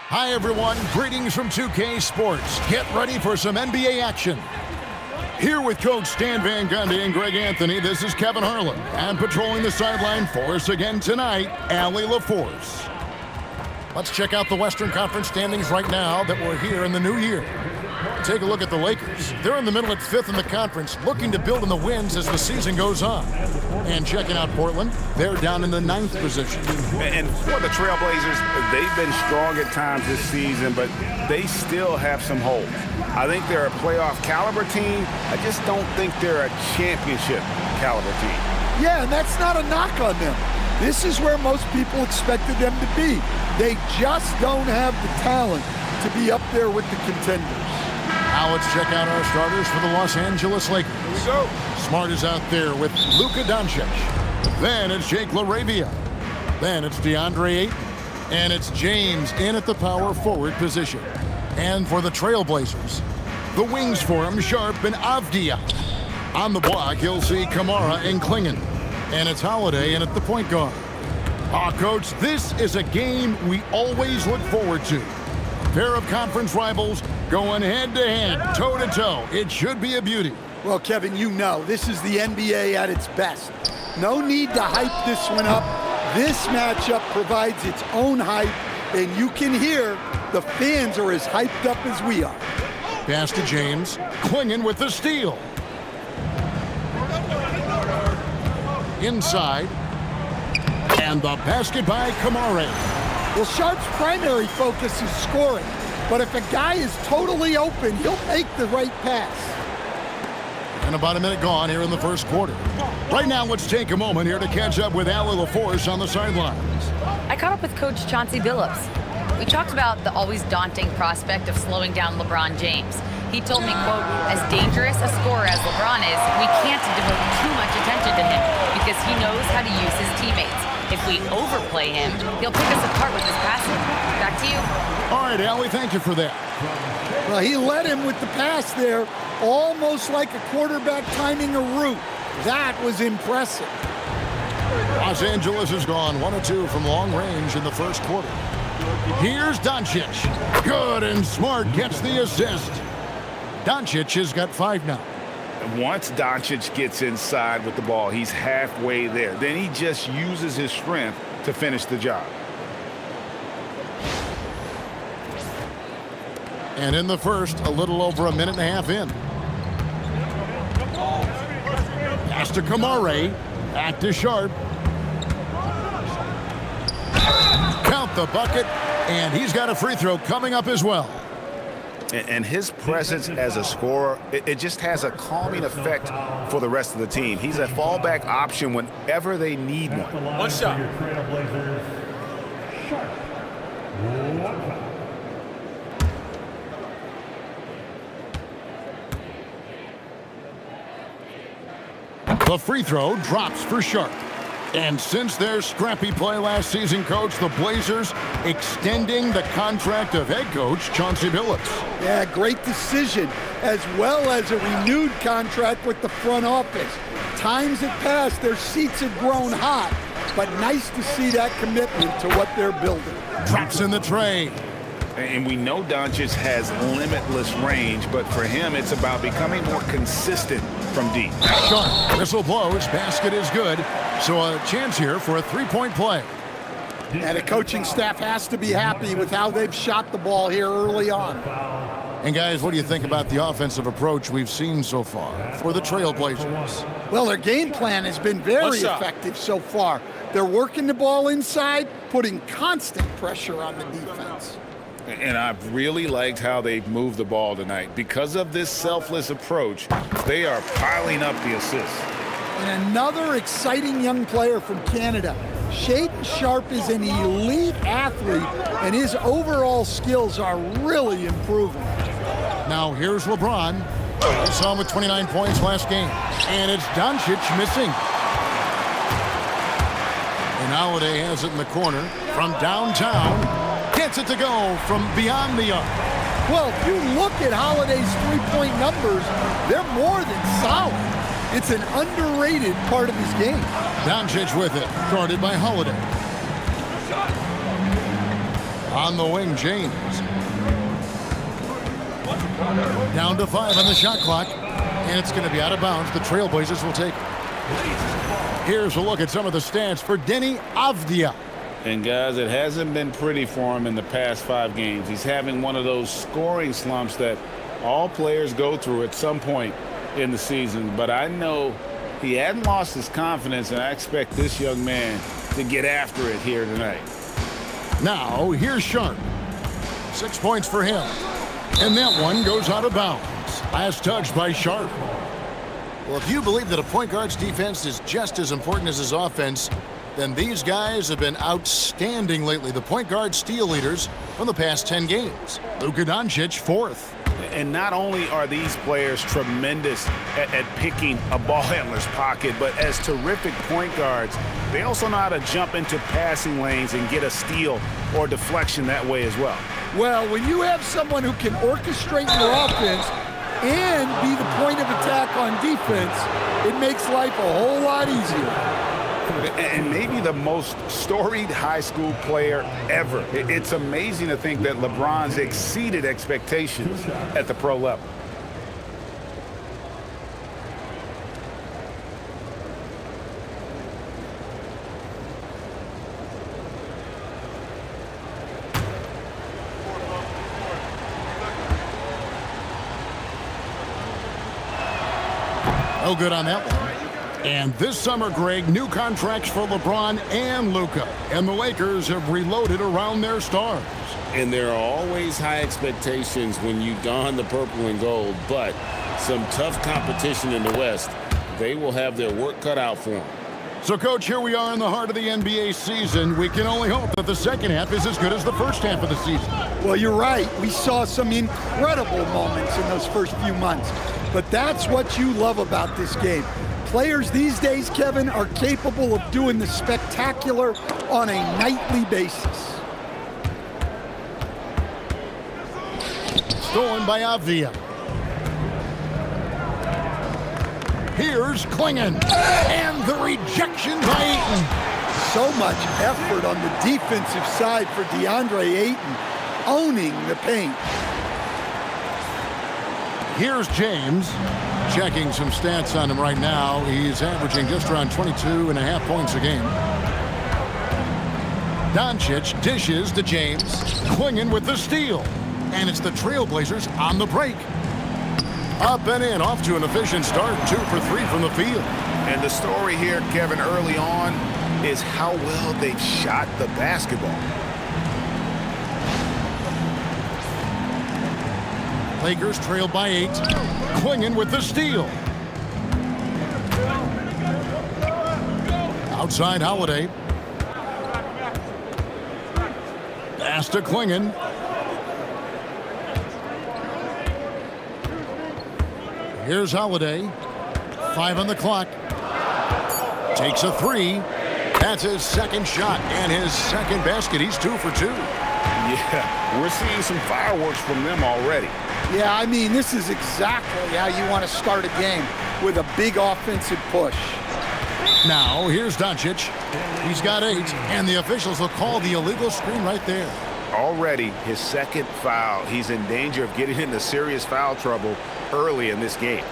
Hi, everyone. Greetings from 2K Sports. Get ready for some NBA action. Here with Coach Stan Van Gundy and Greg Anthony, this is Kevin Harlan. And patrolling the sideline for us again tonight, Allie LaForce. Let's check out the Western Conference standings right now that we're here in the new year. Take a look at the Lakers. They're in the middle at 5th in the conference, looking to build in the wins as the season goes on. And checking out Portland, they're down in the 9th position. And for the Trailblazers, they've been strong at times this season, but they still have some hope. I think they're a playoff caliber team. I just don't think they're a championship caliber team. Yeah, and that's not a knock on them. This is where most people expected them to be. They just don't have the talent to be up there with the contenders. Now let's check out our starters for the Los Angeles Lakers. Here we go. Smart is out there with Luka Doncic. Then it's Jake LaRavia. Then it's DeAndre Ayton. And it's James in at the power forward position. And for the Trailblazers, the wings for him, Sharp and Avdia. On the block, you'll see Kamara and Klingon. And it's Holiday in at the point guard. Coach, this is a game we always look forward to. Pair of conference rivals going head-to-head, toe-to-toe. It should be a beauty. Well, Kevin, you know, this is the NBA at its best. No need to hype this one up. This matchup provides its own hype, and you can hear the fans are as hyped up as we are. Pass to James, Klingon with the steal. Inside, and the basket by Kamara. Well, Sharp's primary focus is scoring, but if a guy is totally open, he'll make the right pass. And about a minute gone here in the first quarter. Right now, let's take a moment here to catch up with Allie LaForce on the sidelines. I caught up with Coach Chauncey Billups. We talked about the always daunting prospect of slowing down LeBron James. He told me, quote, as dangerous a scorer as LeBron is, we can't devote too much attention to him because he knows how to use his teammates. If we overplay him, he'll pick us apart with his passing. Back to you. All right, Allie, thank you for that. Well, he led him with the pass there, almost like a quarterback timing a route. That was impressive. Los Angeles has gone 1 of 2 from long range in the first quarter. Here's Doncic. Good, and Smart gets the assist. Doncic has got 5 now. Once Doncic gets inside with the ball, he's halfway there. Then he just uses his strength to finish the job. And in the first, a little over a minute and a half in. Pass to Kamara. Back to Sharp. Count the bucket, and he's got a free throw coming up as well. And his presence as a scorer, it just has a calming effect for the rest of the team. He's a fallback option whenever they need one. One shot. The free throw drops for Sharp. And since their scrappy play last season, Coach, the Blazers extending the contract of head coach Chauncey Billups. Yeah, great decision, as well as a renewed contract with the front office. Times had passed, their seats had grown hot, but nice to see that commitment to what they're building. Drops in the tray. And we know Doncic has limitless range, but for him, it's about becoming more consistent from deep. Sharp, whistle blows, basket is good. So a chance here for a three-point play. And the coaching staff has to be happy with how they've shot the ball here early on. And guys, what do you think about the offensive approach we've seen so far for the Trailblazers? Well, their game plan has been very effective so far. They're working the ball inside, putting constant pressure on the defense. And I've really liked how they've moved the ball tonight. Because of this selfless approach, they are piling up the assists. And another exciting young player from Canada. Shaedon Sharp is an elite athlete, and his overall skills are really improving. Now here's LeBron. We saw him with 29 points last game. And it's Doncic missing. And Holiday has it in the corner from downtown. Gets it to go from beyond the arc. Well, if you look at Holiday's three-point numbers, they're more than solid. It's an underrated part of his game. Doncic with it, guarded by Holiday. On the wing, James. Down to 5 on the shot clock. And it's going to be out of bounds. The Trailblazers will take it. Here's a look at some of the stats for Denny Avdia. And guys, it hasn't been pretty for him in the past 5 games. He's having one of those scoring slumps that all players go through at some point in the season. But I know he hadn't lost his confidence, and I expect this young man to get after it here tonight. Now, here's Sharp. 6 points for him. And that one goes out of bounds. Last touch by Sharp. Well, if you believe that a point guard's defense is just as important as his offense, then these guys have been outstanding lately. The point guard steal leaders from the past 10 games. Luka Doncic, 4th. And not only are these players tremendous at picking a ball handler's pocket, but as terrific point guards, they also know how to jump into passing lanes and get a steal or deflection that way as well. Well, when you have someone who can orchestrate your offense and be the point of attack on defense, it makes life a whole lot easier. And maybe the most storied high school player ever. It's amazing to think that LeBron's exceeded expectations at the pro level. No good on that one. And this summer, Greg, new contracts for LeBron and Luka. And the Lakers have reloaded around their stars. And there are always high expectations when you don the purple and gold, but some tough competition in the West. They will have their work cut out for them. So, Coach, here we are in the heart of the NBA season. We can only hope that the second half is as good as the first half of the season. Well, you're right. We saw some incredible moments in those first few months. But that's what you love about this game. Players these days, Kevin, are capable of doing the spectacular on a nightly basis. Stolen by Avdia. Here's Klingon. And the rejection by Ayton. So much effort on the defensive side for DeAndre Ayton, owning the paint. Here's James. Checking some stats on him right now. He's averaging just around 22.5 points a game. Doncic dishes to James. Klingon with the steal. And it's the Trailblazers on the break. Up and in, off to an efficient start. 2 for 3 from the field. And the story here, Kevin, early on is how well they've shot the basketball. Lakers trail by 8. Klingon with the steal. Outside Holiday. Pass to Klingon. Here's Holiday. 5 on the clock. Takes a 3. That's his second shot and his second basket. He's 2 for 2. Yeah, we're seeing some fireworks from them already. Yeah, I mean, this is exactly how you want to start a game, with a big offensive push. Now, here's Doncic. He's got 8, and the officials will call the illegal screen right there. Already his second foul. He's in danger of getting into serious foul trouble early in this game.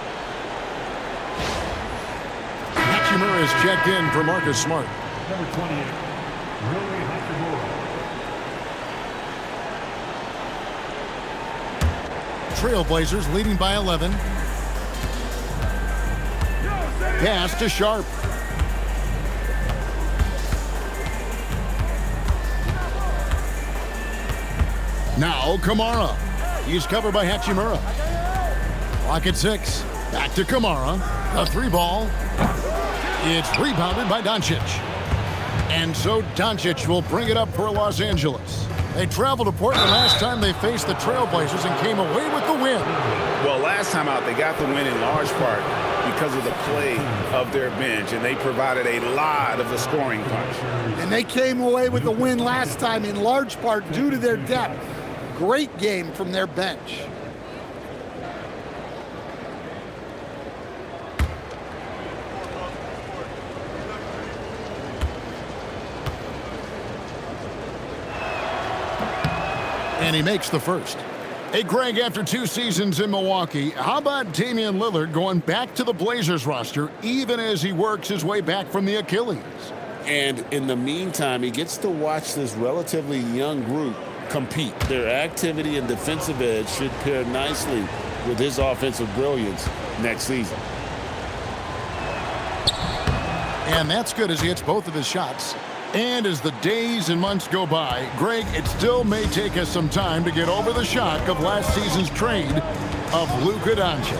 Hachimura is checked in for Marcus Smart. Number 28, Rui Hachimura. Trailblazers leading by 11. Pass to Sharp. Now Kamara. He's covered by Hachimura. Clock at 6. Back to Kamara. The 3 ball. It's rebounded by Doncic. And so Doncic will bring it up for Los Angeles. They traveled to Portland last time they faced the Trailblazers and came away with the win. Well, last time out, they got the win in large part because of the play of their bench, and they provided a lot of the scoring punch. And they came away with the win last time in large part due to their depth. Great game from their bench. And he makes the first. Hey, Greg, after 2 seasons in Milwaukee, how about Damian Lillard going back to the Blazers roster even as he works his way back from the Achilles? And in the meantime, he gets to watch this relatively young group compete. Their activity and defensive edge should pair nicely with his offensive brilliance next season. And that's good as he hits both of his shots. And as the days and months go by, Greg, it still may take us some time to get over the shock of last season's trade of Luka Doncic.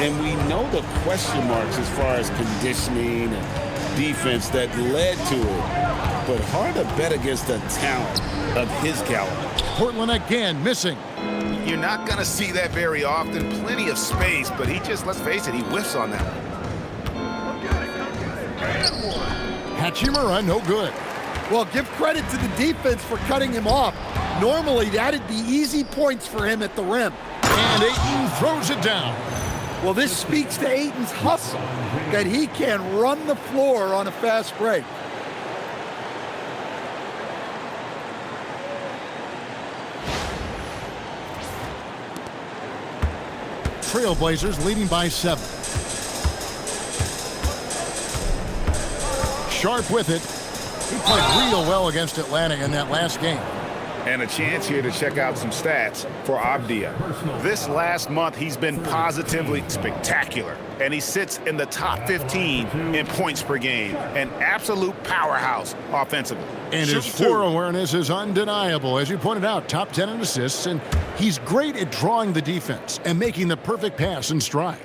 And we know the question marks as far as conditioning and defense that led to it. But hard to bet against a talent of his caliber. Portland again missing. You're not going to see that very often. Plenty of space, but he just, let's face it, he whiffs on that one. Hachimura, no good. Well, give credit to the defense for cutting him off. Normally, that'd be easy points for him at the rim. And Ayton throws it down. Well, this speaks to Ayton's hustle, that he can run the floor on a fast break. Trailblazers leading by 7. Sharp with it. He played real well against Atlanta in that last game. And a chance here to check out some stats for Abdia. This last month, he's been positively spectacular. And he sits in the top 15 in points per game. An absolute powerhouse offensively. And his floor awareness is undeniable. As you pointed out, top 10 in assists. And he's great at drawing the defense and making the perfect pass in stride.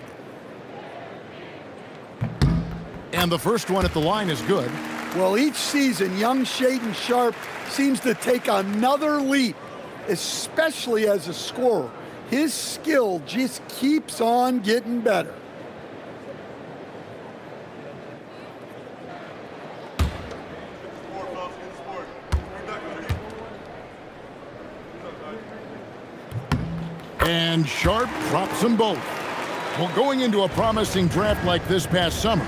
And the first one at the line is good. Well, each season, young Shaedon Sharpe seems to take another leap, especially as a scorer. His skill just keeps on getting better. And Sharpe drops them both. Well, going into a promising draft like this past summer,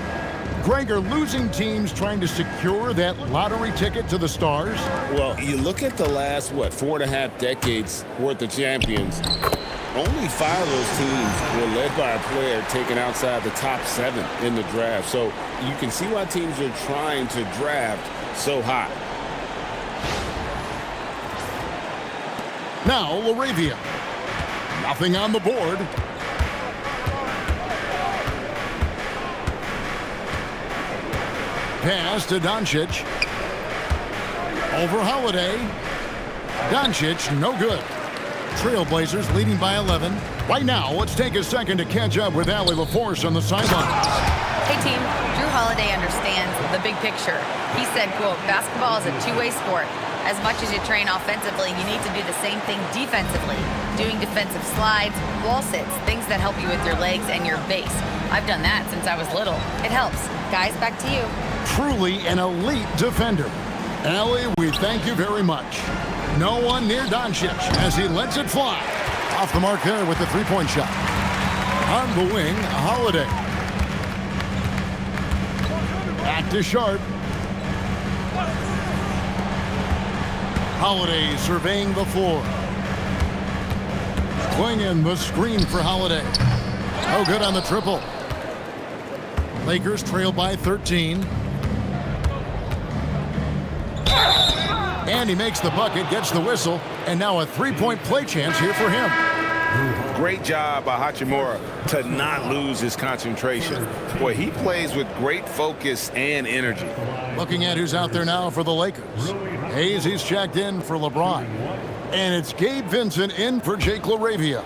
Greg, are losing teams trying to secure that lottery ticket to the stars? Well, you look at the last, 4.5 decades worth of champions. Only 5 of those teams were led by a player taken outside the top 7 in the draft. So you can see why teams are trying to draft so high. Now, LaRavia. Nothing on the board. Pass to Doncic. Over Holiday. Doncic, no good. Trailblazers leading by 11. Right now, let's take a second to catch up with Allie LaForce on the sidelines. Hey, team. Drew Holiday understands the big picture. He said, quote, basketball is a two-way sport. As much as you train offensively, you need to do the same thing defensively. Doing defensive slides, wall sits, things that help you with your legs and your base. I've done that since I was little. It helps. Guys, back to you. Truly an elite defender. Allie, we thank you very much. No one near Doncic as he lets it fly. Off the mark there with the three-point shot. On the wing, Holiday. Back to Sharpe. Holiday surveying the floor. Swinging the screen for Holiday. No good on the triple. Lakers trail by 13. And he makes the bucket, gets the whistle, and now a three-point play chance here for him. Great job by Hachimura to not lose his concentration. Boy, he plays with great focus and energy. Looking at who's out there now for the Lakers. Hayes, he's checked in for LeBron. And it's Gabe Vincent in for Jake LaRavia.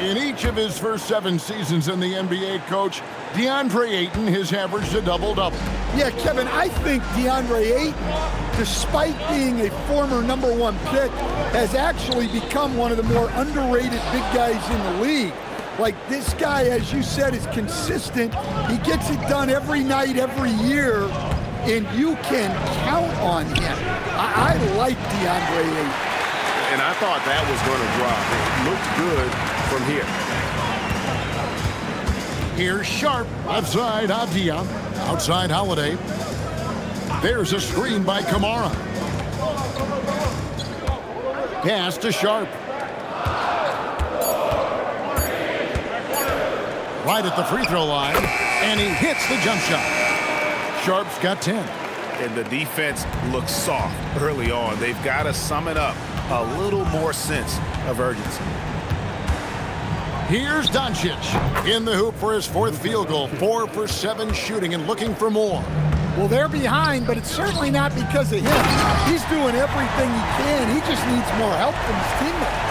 In each of his first 7 seasons in the NBA, Coach, DeAndre Ayton has averaged a double-double. Yeah, Kevin, I think DeAndre Ayton, despite being a former #1 pick, has actually become one of the more underrated big guys in the league. Like, this guy, as you said, is consistent. He gets it done every night, every year, and you can count on him. I like DeAndre Ayton. And I thought that was going to drop. It looked good from here. Here's Sharp. Left side, Avdia. Outside, Holiday. There's a screen by Kamara. Pass to Sharp. Right at the free throw line, and he hits the jump shot. Sharp's got 10. And the defense looks soft early on. They've got to sum it up. A little more sense of urgency. Here's Doncic in the hoop for his 4th field goal. 4 for 7 shooting and looking for more. Well, they're behind, but it's certainly not because of him. He's doing everything he can. He just needs more help from his teammates.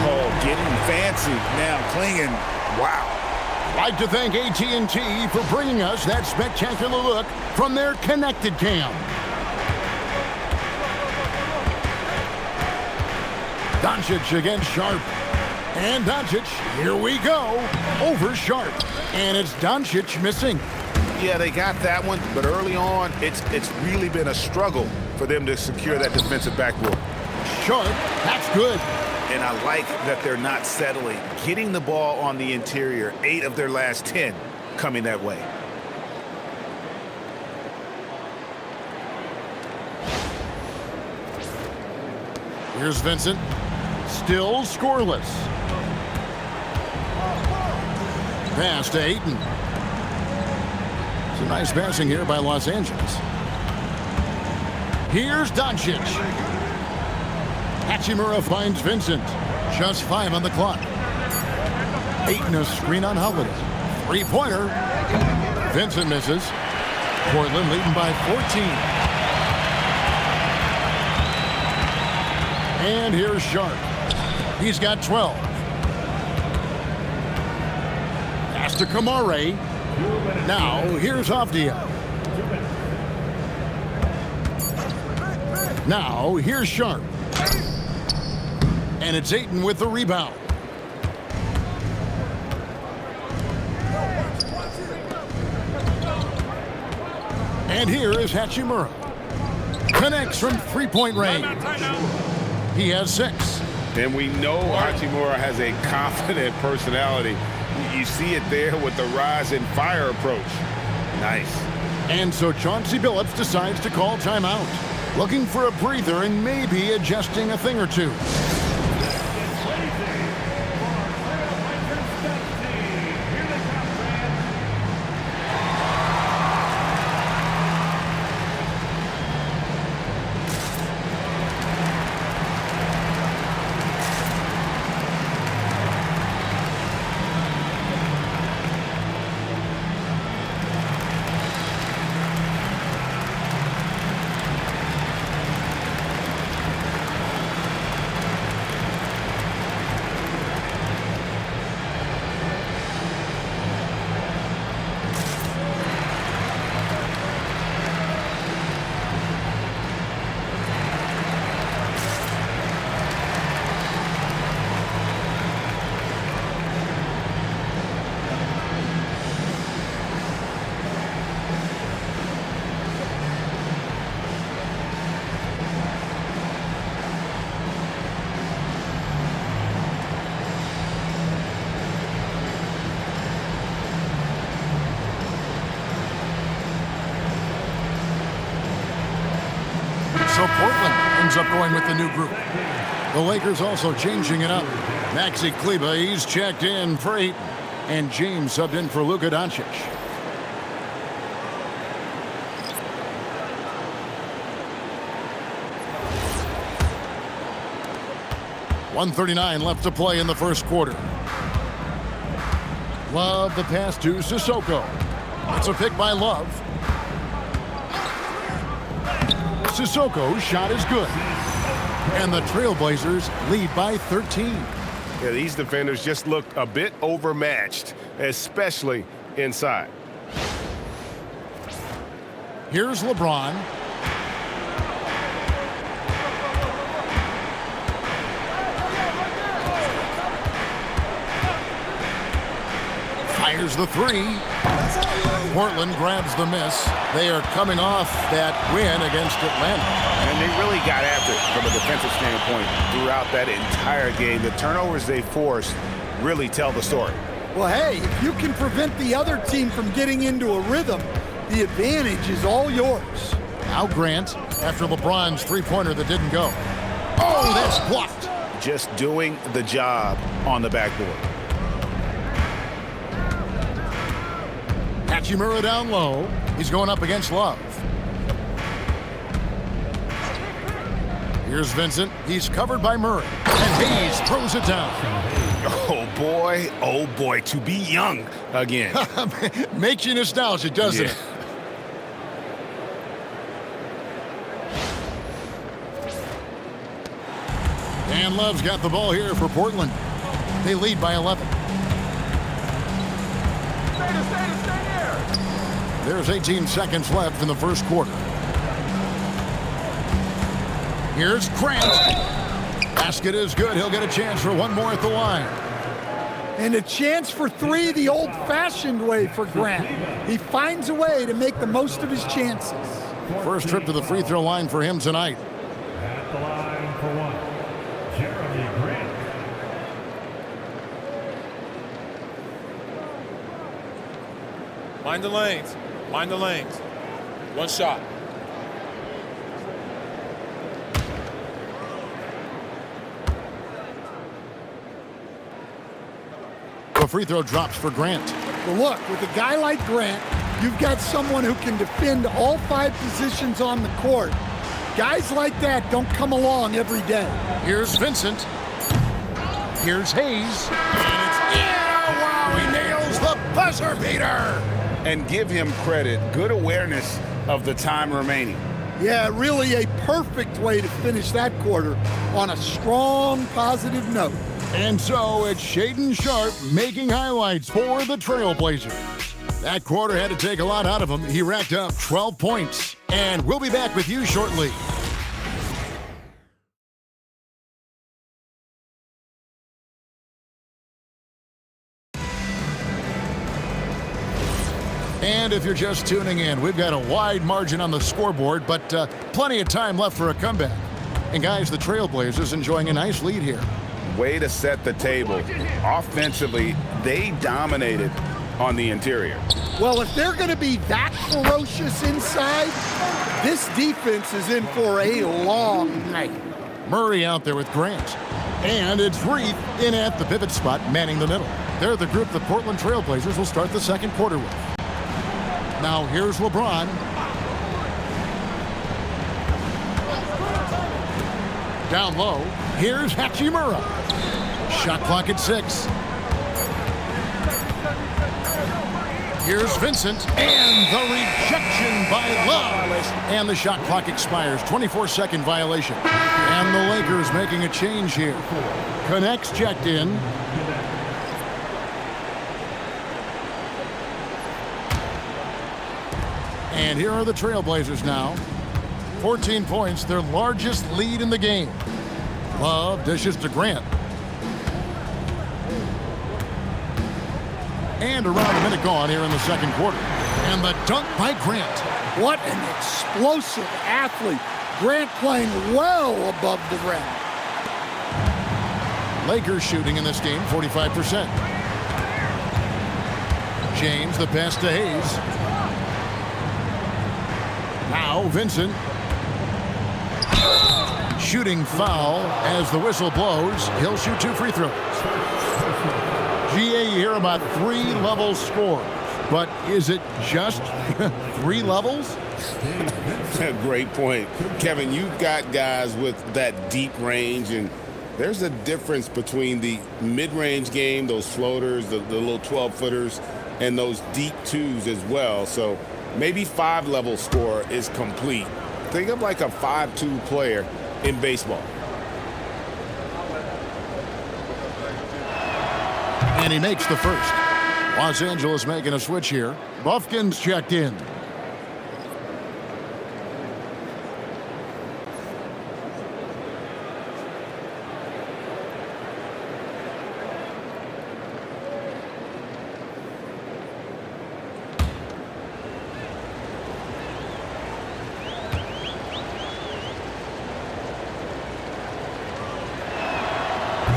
Oh, getting fancy now, clinging. Wow. Like to thank AT&T for bringing us that spectacular look from their connected cam. Doncic against Sharp. And Doncic, here we go, over Sharp. And it's Doncic missing. Yeah, they got that one, but early on, it's really been a struggle for them to secure that defensive backboard. Sharp, that's good. And I like that they're not settling. Getting the ball on the interior, 8 of their last 10 coming that way. Here's Vincent, still scoreless. Pass to Ayton. Some nice passing here by Los Angeles. Here's Doncic. Hachimura finds Vincent. Just 5 on the clock. Ayton a screen on Holiday. 3-pointer. Vincent misses. Portland leading by 14. And here's Sharp. He's got 12. Pass to Kamara. Now here's Avdia. Now here's Sharp. And it's Ayton with the rebound. And here is Hachimura. Connects from 3-point range. He has 6. And we know Hachimura has a confident personality. You see it there with the rise and fire approach. Nice. And so Chauncey Billups decides to call timeout. Looking for a breather and maybe adjusting a thing or two. So Portland ends up going with the new group. The Lakers also changing it up. Maxi Kleber, he's checked in for 8. And James subbed in for Luka Doncic. .139 left to play in the first quarter. Love the pass to Sissoko. It's a pick by Love. Sissoko's shot is good. And the Trailblazers lead by 13. Yeah, these defenders just looked a bit overmatched, especially inside. Here's LeBron. Fires the 3. Portland grabs the miss. They are coming off that win against Atlanta. And they really got after it from a defensive standpoint throughout that entire game. The turnovers they forced really tell the story. Well, hey, if you can prevent the other team from getting into a rhythm, the advantage is all yours. Now Grant, after LeBron's three-pointer that didn't go. Oh, that's blocked. Just doing the job on the backboard. Hachimura down low. He's going up against Love. Here's Vincent. He's covered by Murray. And Hayes throws it down. Oh boy, to be young again. Makes you nostalgic, doesn't it? And Love's got the ball here for Portland. They lead by 11. There's 18 seconds left in the first quarter. Here's Grant. Basket is good. He'll get a chance for one more at the line. And a chance for three the old-fashioned way for Grant. He finds a way to make the most of his chances. First trip to the free throw line for him tonight. At the line for one, Jeremy Grant. Mind the lanes. Mind the lanes. One shot. The free throw drops for Grant. But look, with a guy like Grant, you've got someone who can defend all 5 positions on the court. Guys like that don't come along every day. Here's Vincent. Here's Hayes. And it's in. Wow, he nails the buzzer beater. And give him credit. Good awareness of the time remaining. Yeah, really a perfect way to finish that quarter on a strong, positive note. And so it's Shaedon Sharpe making highlights for the Trailblazers. That quarter had to take a lot out of him. He racked up 12 points. And we'll be back with you shortly. And if you're just tuning in, we've got a wide margin on the scoreboard, but plenty of time left for a comeback. And guys, the Trailblazers enjoying a nice lead here. Way to set the table. Offensively, they dominated on the interior. Well, if they're going to be that ferocious inside, this defense is in for a long night. Murray out there with Grant. And it's Reith in at the pivot spot, manning the middle. They're the group the Portland Trailblazers will start the second quarter with. Now here's LeBron. Down low, here's Hachimura. Shot clock at 6. Here's Vincent, and the rejection by Love. And the shot clock expires, 24-second violation. And the Lakers making a change here. Connects checked in. And here are the Trailblazers now. 14 points, their largest lead in the game. Love dishes to Grant. And around a minute gone here in the second quarter. And the dunk by Grant. What an explosive athlete. Grant playing well above the rim. Lakers shooting in this game, 45%. James, the pass to Hayes. Now Vincent. Shooting foul as the whistle blows. He'll shoot 2 free throws. GA, you hear about 3-level scores, but is it just 3 levels? Great point. Kevin, you've got guys with that deep range, and there's a difference between the mid-range game, those floaters, the little 12-footers, and those deep 2s as well. So maybe 5-level score is complete. Think of like a 5-2 player in baseball. And he makes the first. Los Angeles making a switch here. Buffkin's checked in.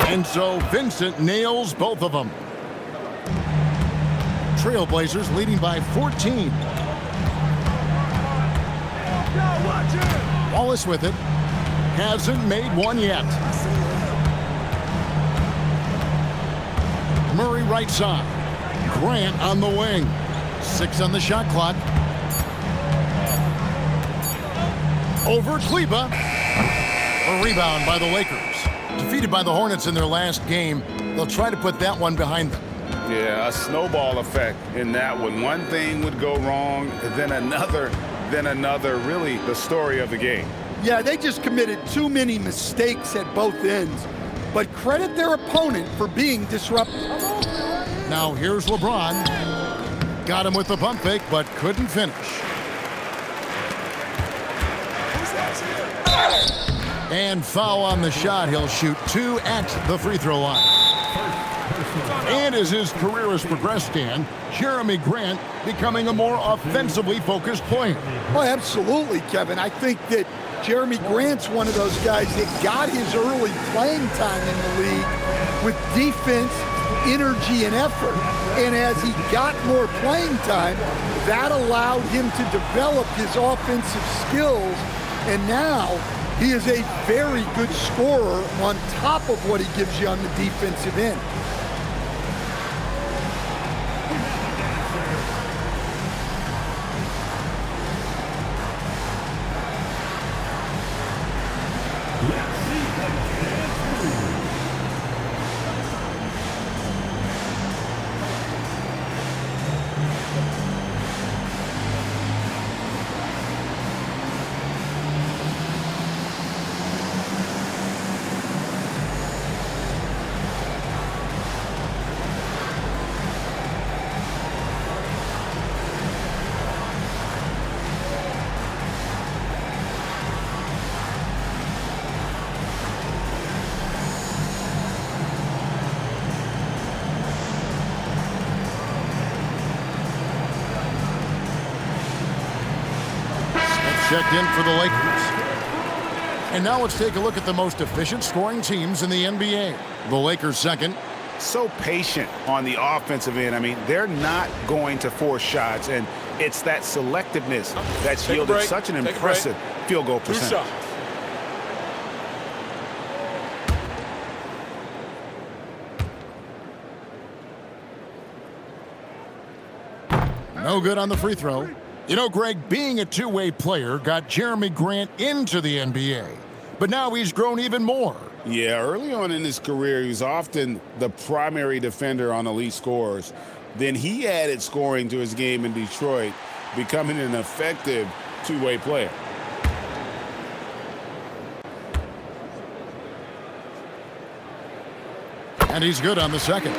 And so Vincent nails both of them. Trailblazers leading by 14. Wallace with it. Hasn't made one yet. Murray right side. Grant on the wing. 6 on the shot clock. Over Kleba. A rebound by the Lakers. Defeated by the Hornets in their last game, they'll try to put that one behind them. Yeah, a snowball effect in that one. One thing would go wrong, then another, really the story of the game. Yeah, they just committed too many mistakes at both ends. But credit their opponent for being disruptive. Now here's LeBron. Got him with the pump fake, but couldn't finish. And foul on the shot. He'll shoot 2 at the free throw line. And as his career has progressed, Dan, Jeremy Grant becoming a more offensively focused player. Oh, absolutely, Kevin. I think that Jeremy Grant's one of those guys that got his early playing time in the league with defense, energy, and effort. And as he got more playing time, that allowed him to develop his offensive skills. And now he is a very good scorer on top of what he gives you on the defensive end. Checked in for the Lakers. And now let's take a look at the most efficient scoring teams in the NBA. The Lakers second. So patient on the offensive end. I mean, they're not going to force shots, and it's that selectiveness that's yielded such an impressive field goal percentage. No good on the free throw. You know, Greg, being a two-way player got Jeremy Grant into the NBA, but now he's grown even more. Yeah, early on in his career, he was often the primary defender on elite scorers. Then he added scoring to his game in Detroit, becoming an effective two-way player. And he's good on the second.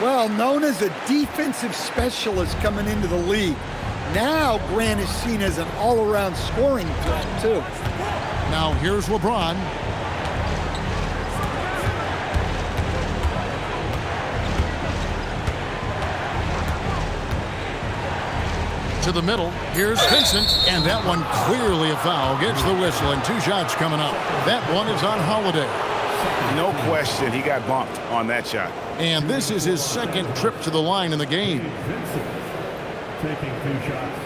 Well, known as a defensive specialist coming into the league, now Grant is seen as an all-around scoring threat, too. Now here's LeBron. To the middle. Here's Vincent. And that one clearly a foul. Gets the whistle, and 2 shots coming up. That one is on Holiday. No question, he got bumped on that shot. And this is his second trip to the line in the game. Vincent taking 2 shots.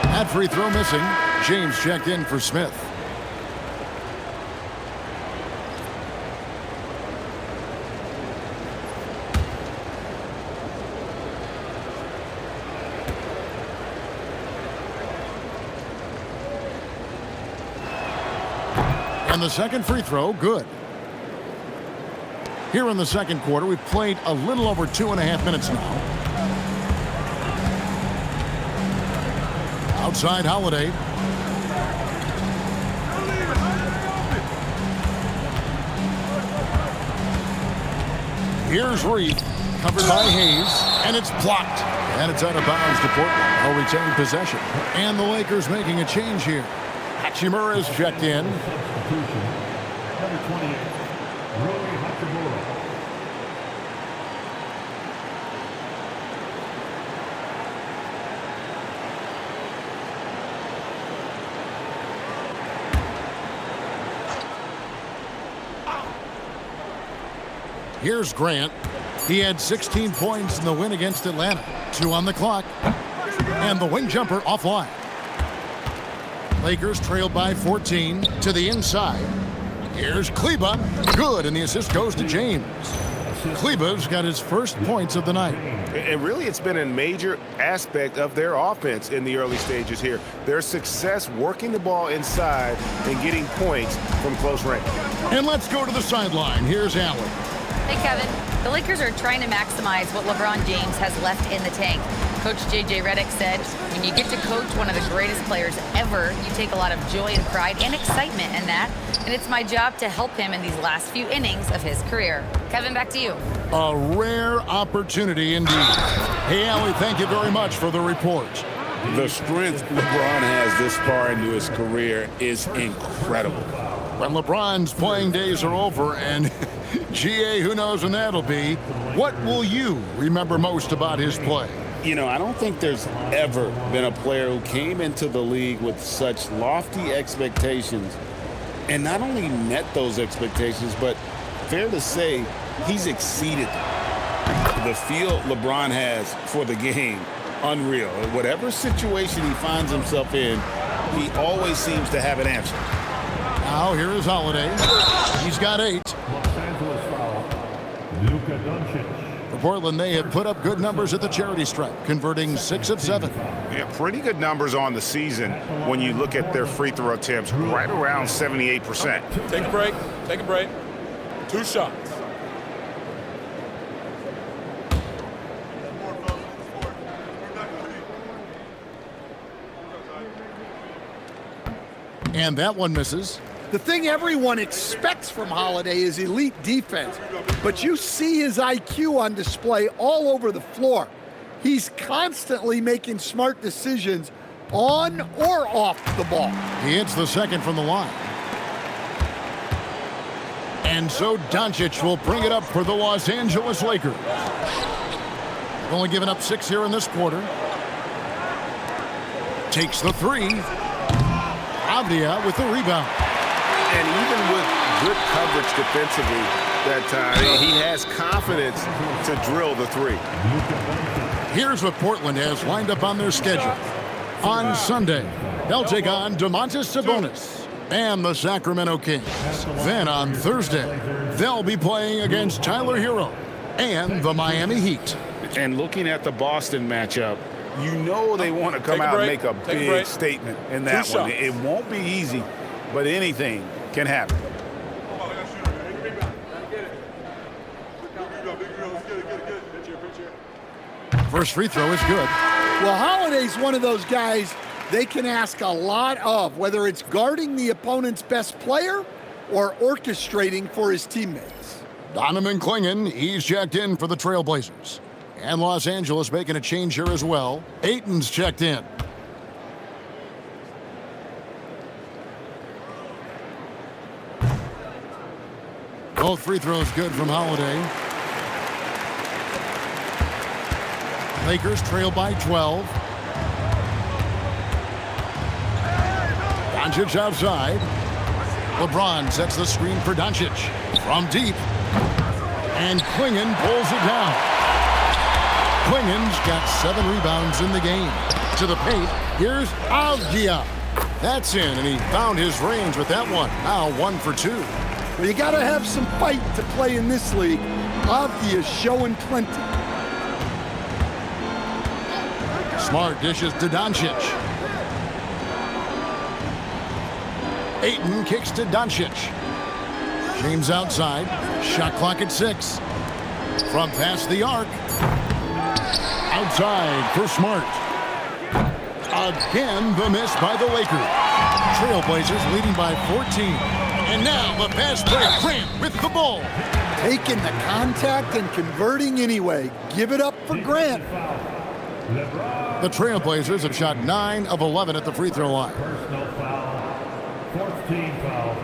That free throw missing. James checked in for Smith. And the second free throw, good. Here in the second quarter, we've played a little over 2.5 minutes now. Outside Holiday. Here's Reed, covered by Hayes, and it's blocked. And it's out of bounds to Portland. They'll retain possession. And the Lakers making a change here. Hachimura is checked in. Number 28. Rui Hachimura. Here's Grant. He had 16 points in the win against Atlanta. 2 on the clock. And the wing jumper offline. Lakers trailed by 14 to the inside. Here's Kleba. Good, and the assist goes to James. Kleba's got his first points of the night. And really, it's been a major aspect of their offense in the early stages here. Their success working the ball inside and getting points from close range. And let's go to the sideline. Here's Allen. Hey, Kevin. The Lakers are trying to maximize what LeBron James has left in the tank. Coach J.J. Redick said, when you get to coach one of the greatest players ever, you take a lot of joy and pride and excitement in that. And it's my job to help him in these last few innings of his career. Kevin, back to you. A rare opportunity indeed. Hey, Allie, thank you very much for the report. The strength LeBron has this far into his career is incredible. When LeBron's playing days are over, and GA, who knows when that'll be, what will you remember most about his play? You know, I don't think there's ever been a player who came into the league with such lofty expectations and not only met those expectations, but fair to say, he's exceeded them. The feel LeBron has for the game, unreal. Whatever situation he finds himself in, he always seems to have an answer. Now, here is Holiday. He's got 8. Los Angeles foul. Luka Doncic. For Portland, they have put up good numbers at the charity stripe, converting 6 of 7. Yeah, pretty good numbers on the season when you look at their free throw attempts, right around 78%. Take a break. Take a break. 2 shots. And that one misses. The thing everyone expects from Holiday is elite defense, but you see his IQ on display all over the floor. He's constantly making smart decisions on or off the ball. He hits the second from the line. And so Doncic will bring it up for the Los Angeles Lakers. They've only given up 6 here in this quarter. Takes the 3. Avdia with the rebound. And even with good coverage defensively that time, he has confidence to drill the 3. Here's what Portland has lined up on their schedule. On Sunday, they'll take on Domantas Sabonis and the Sacramento Kings. Then on Thursday, they'll be playing against Tyler Hero and the Miami Heat. And looking at the Boston matchup, you know they want to come out and make a big statement in that one. It won't be easy, but anything can happen. First free throw is good. Well, Holiday's one of those guys they can ask a lot of, whether it's guarding the opponent's best player or orchestrating for his teammates. Donovan Clingan, he's checked in for the Trailblazers. And Los Angeles making a change here as well. Ayton's checked in. Both free throws good from Holiday. Lakers trail by 12. Doncic outside. LeBron sets the screen for Doncic. From deep. And Clingan pulls it down. Clingan's got 7 rebounds in the game. To the paint, here's Avdia. That's in, and he found his range with that one. Now 1 for 2. Well, you got to have some fight to play in this league. Avdia's showing plenty. Smart dishes to Doncic. Ayton kicks to Doncic. James outside. Shot clock at 6. From past the arc. Outside for Smart. Again, the miss by the Lakers. Trailblazers leading by 14. And now the pass play. Grant with the ball. Taking the contact and converting anyway. Give it up for Grant. The Trailblazers have shot 9 of 11 at the free throw line. Personal foul. 14 foul.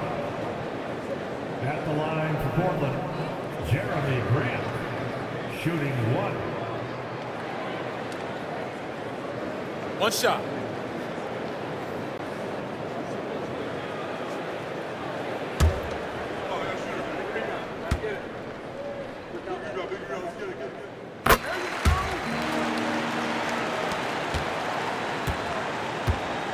At the line for Portland, Jeremy Grant, shooting 1. One shot.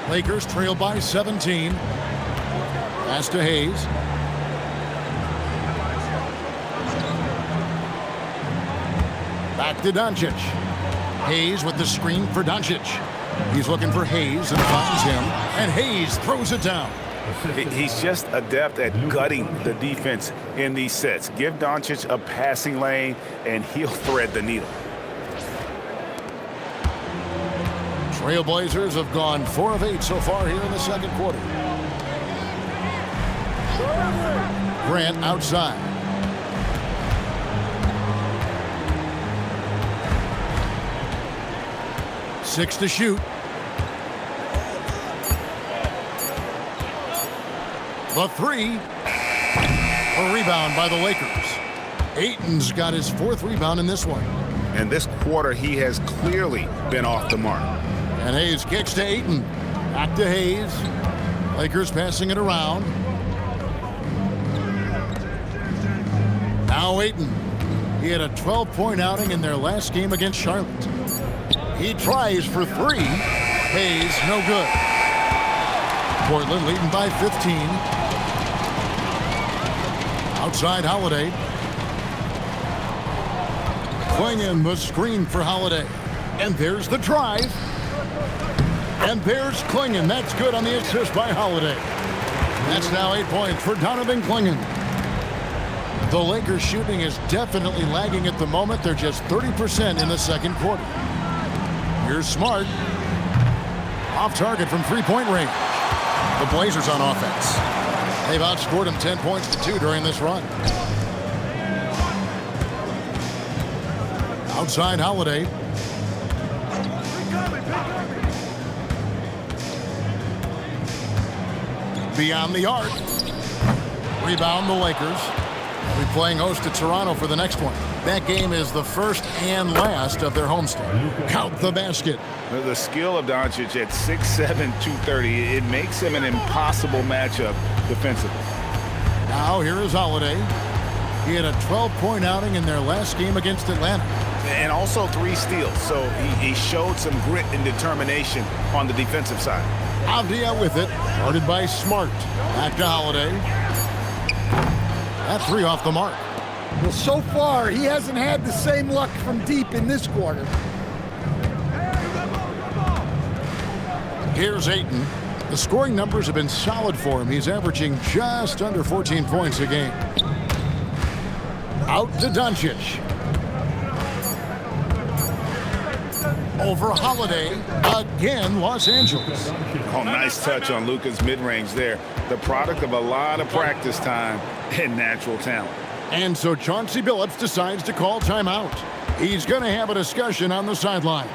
Lakers trail by 17. Pass to Hayes. Back to Doncic. Hayes with the screen for Doncic. He's looking for Hayes and finds him. And Hayes throws it down. He's just adept at gutting the defense in these sets. Give Doncic a passing lane, and he'll thread the needle. Trailblazers have gone 4 of 8 so far here in the second quarter. Grant outside. Six to shoot. The three. A rebound by the Lakers. Ayton's got his 4th rebound in this one. And this quarter, he has clearly been off the mark. And Hayes kicks to Ayton. Back to Hayes. Lakers passing it around. Now Ayton. He had a 12-point outing in their last game against Charlotte. He tries for 3. Hayes, no good. Portland leading by 15. Outside Holiday. Clingan the screen for Holiday. And there's the drive. And there's Clingan. That's good on the assist by Holiday. That's now 8 points for Donovan Clingan. The Lakers shooting is definitely lagging at the moment. They're just 30% in the second quarter. Here's Smart. Off target from 3-point range. The Blazers on offense. They've outscored them 10 points to 2 during this run. Outside Holiday. Beyond the arc. Rebound the Lakers. We'll be playing host to Toronto for the next one. That game is the first and last of their homestand. Count the basket. The skill of Doncic at 6'7", 230, it makes him an impossible matchup defensively. Now here is Holiday. He had a 12-point outing in their last game against Atlanta. And also 3 steals, so he showed some grit and determination on the defensive side. Avdia with it, guarded by Smart. Back to Holiday. That 3 off the mark. Well, so far, he hasn't had the same luck from deep in this quarter. Here's Ayton. The scoring numbers have been solid for him. He's averaging just under 14 points a game. Out to Doncic. Over Holiday. Again, Los Angeles. Oh, nice touch on Luka's mid-range there. The product of a lot of practice time and natural talent. And so Chauncey Billups decides to call timeout. He's going to have a discussion on the sideline.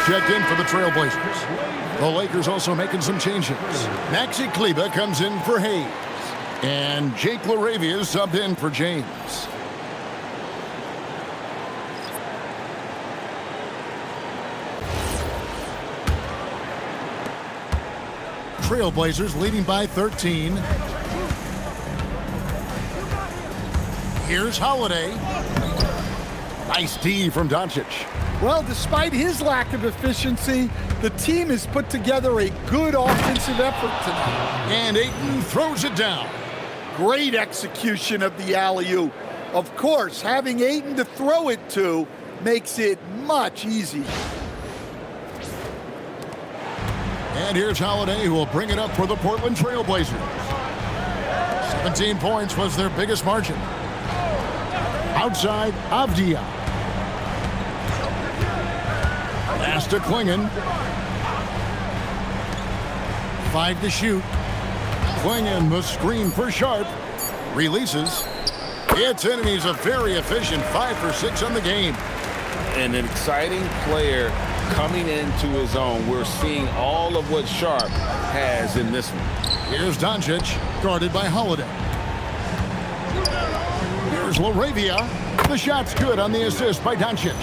Checked in for the Trailblazers. The Lakers also making some changes. Maxi Kleber comes in for Hayes. And Jake LaRavia subbed in for James. Trailblazers leading by 13. Here's Holiday. Nice D from Doncic. Well, despite his lack of efficiency, the team has put together a good offensive effort tonight. And Ayton throws it down. Great execution of the alley-oop. Of course, having Ayton to throw it to makes it much easier. And here's Holiday, who will bring it up for the Portland Trailblazers. 17 points was their biggest margin. Outside, Avdia. Pass to Klingon. 5 to shoot. Klingon, the screen for Sharp. Releases. It's in, and he's a very efficient 5 for 6 on the game. And an exciting player coming into his own. We're seeing all of what Sharp has in this one. Here's Doncic, guarded by Holiday. Here's LaRavia. The shot's good on the assist by Doncic.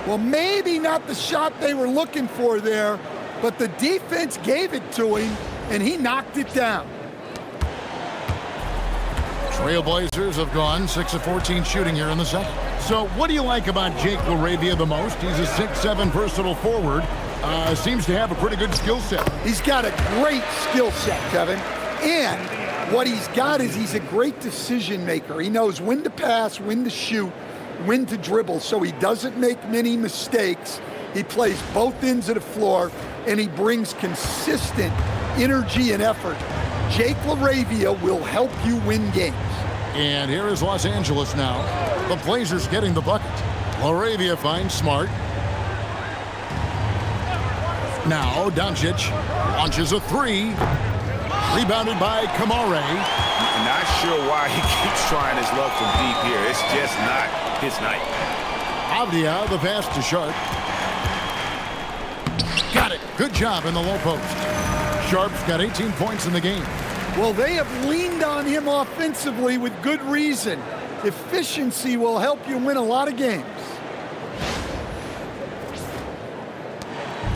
Well, maybe not the shot they were looking for there, but the defense gave it to him, and he knocked it down. Trailblazers have gone 6 of 14 shooting here in the second. So what do you like about Jake LaRavia the most? He's a 6'7" versatile forward. Seems to have a pretty good skill set. He's got a great skill set, Kevin. And what he's got is he's a great decision maker. He knows when to pass, when to shoot, when to dribble, so he doesn't make many mistakes. He plays both ends of the floor, and he brings consistent energy and effort. Jake LaRavia will help you win games. And here is Los Angeles now. The Blazers getting the bucket. LaRavia finds Smart. Now Doncic launches a 3. Rebounded by Kamare. Not sure why he keeps trying his luck from deep here. It's just not his night. Avdia, the pass to Sharp. Got it. Good job in the low post. Sharp's got 18 points in the game. Well, they have leaned on him offensively with good reason. Efficiency will help you win a lot of games.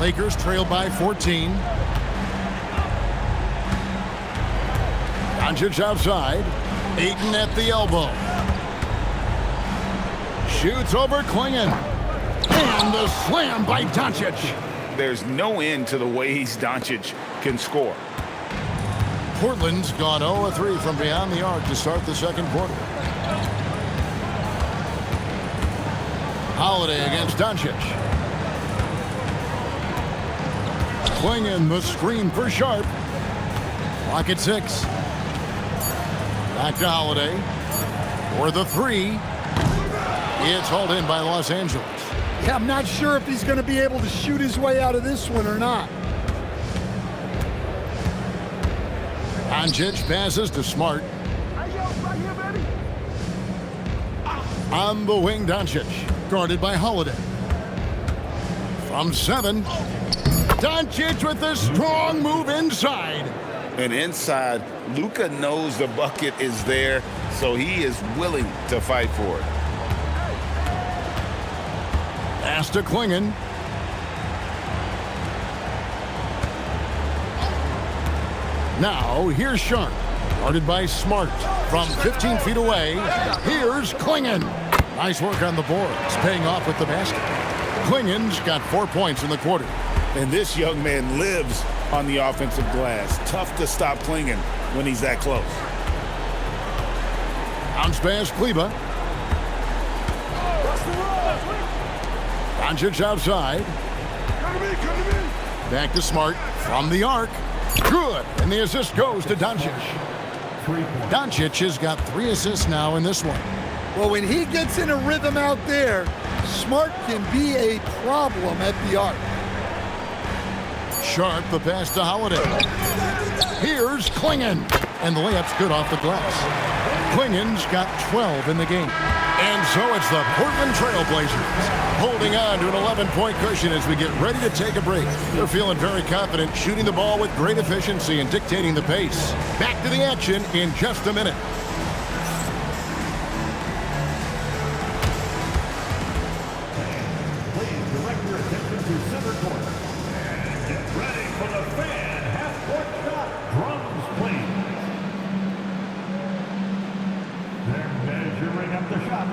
Lakers trail by 14. Doncic outside. Ayton at the elbow. Shoots over Klingon. And the slam by Doncic. There's no end to the ways Doncic can score. Portland's gone 0-3 from beyond the arc to start the second quarter. Holiday against Doncic. Klingon, the screen for Sharp. Clock at 6. Back to Holiday. For the 3. It's hauled in by Los Angeles. Yeah, I'm not sure if he's going to be able to shoot his way out of this one or not. Doncic passes to Smart. On the wing, Doncic, guarded by Holiday. From 7, Doncic with a strong move inside. And inside, Luka knows the bucket is there, so he is willing to fight for it. Pass to Klingon. Now, here's Sharp, guarded by Smart. From 15 feet away, here's Klingon. Nice work on the board. It's paying off with the basket. Klingon's got 4 points in the quarter. And this young man lives on the offensive glass. Tough to stop Klingon when he's that close. Bounce pass, Kleba. Doncic outside. Back to Smart from the arc. Good, and the assist goes to Doncic. Doncic has got 3 assists now in this one. Well, when he gets in a rhythm out there, Smart can be a problem at the arc. Sharp, the pass to Holiday. Here's Klingon, and the layup's good off the glass. Klingen's got 12 in the game. And so it's the Portland Trail Blazers holding on to an 11-point cushion as we get ready to take a break. They're feeling very confident, shooting the ball with great efficiency and dictating the pace. Back to the action in just a minute. Please direct your attention to center court. And get ready for the fan half-court shot. Drums, please. They're measuring up the shot.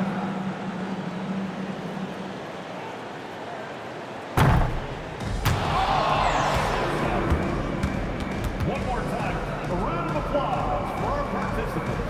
One more time, a round of applause for our participants.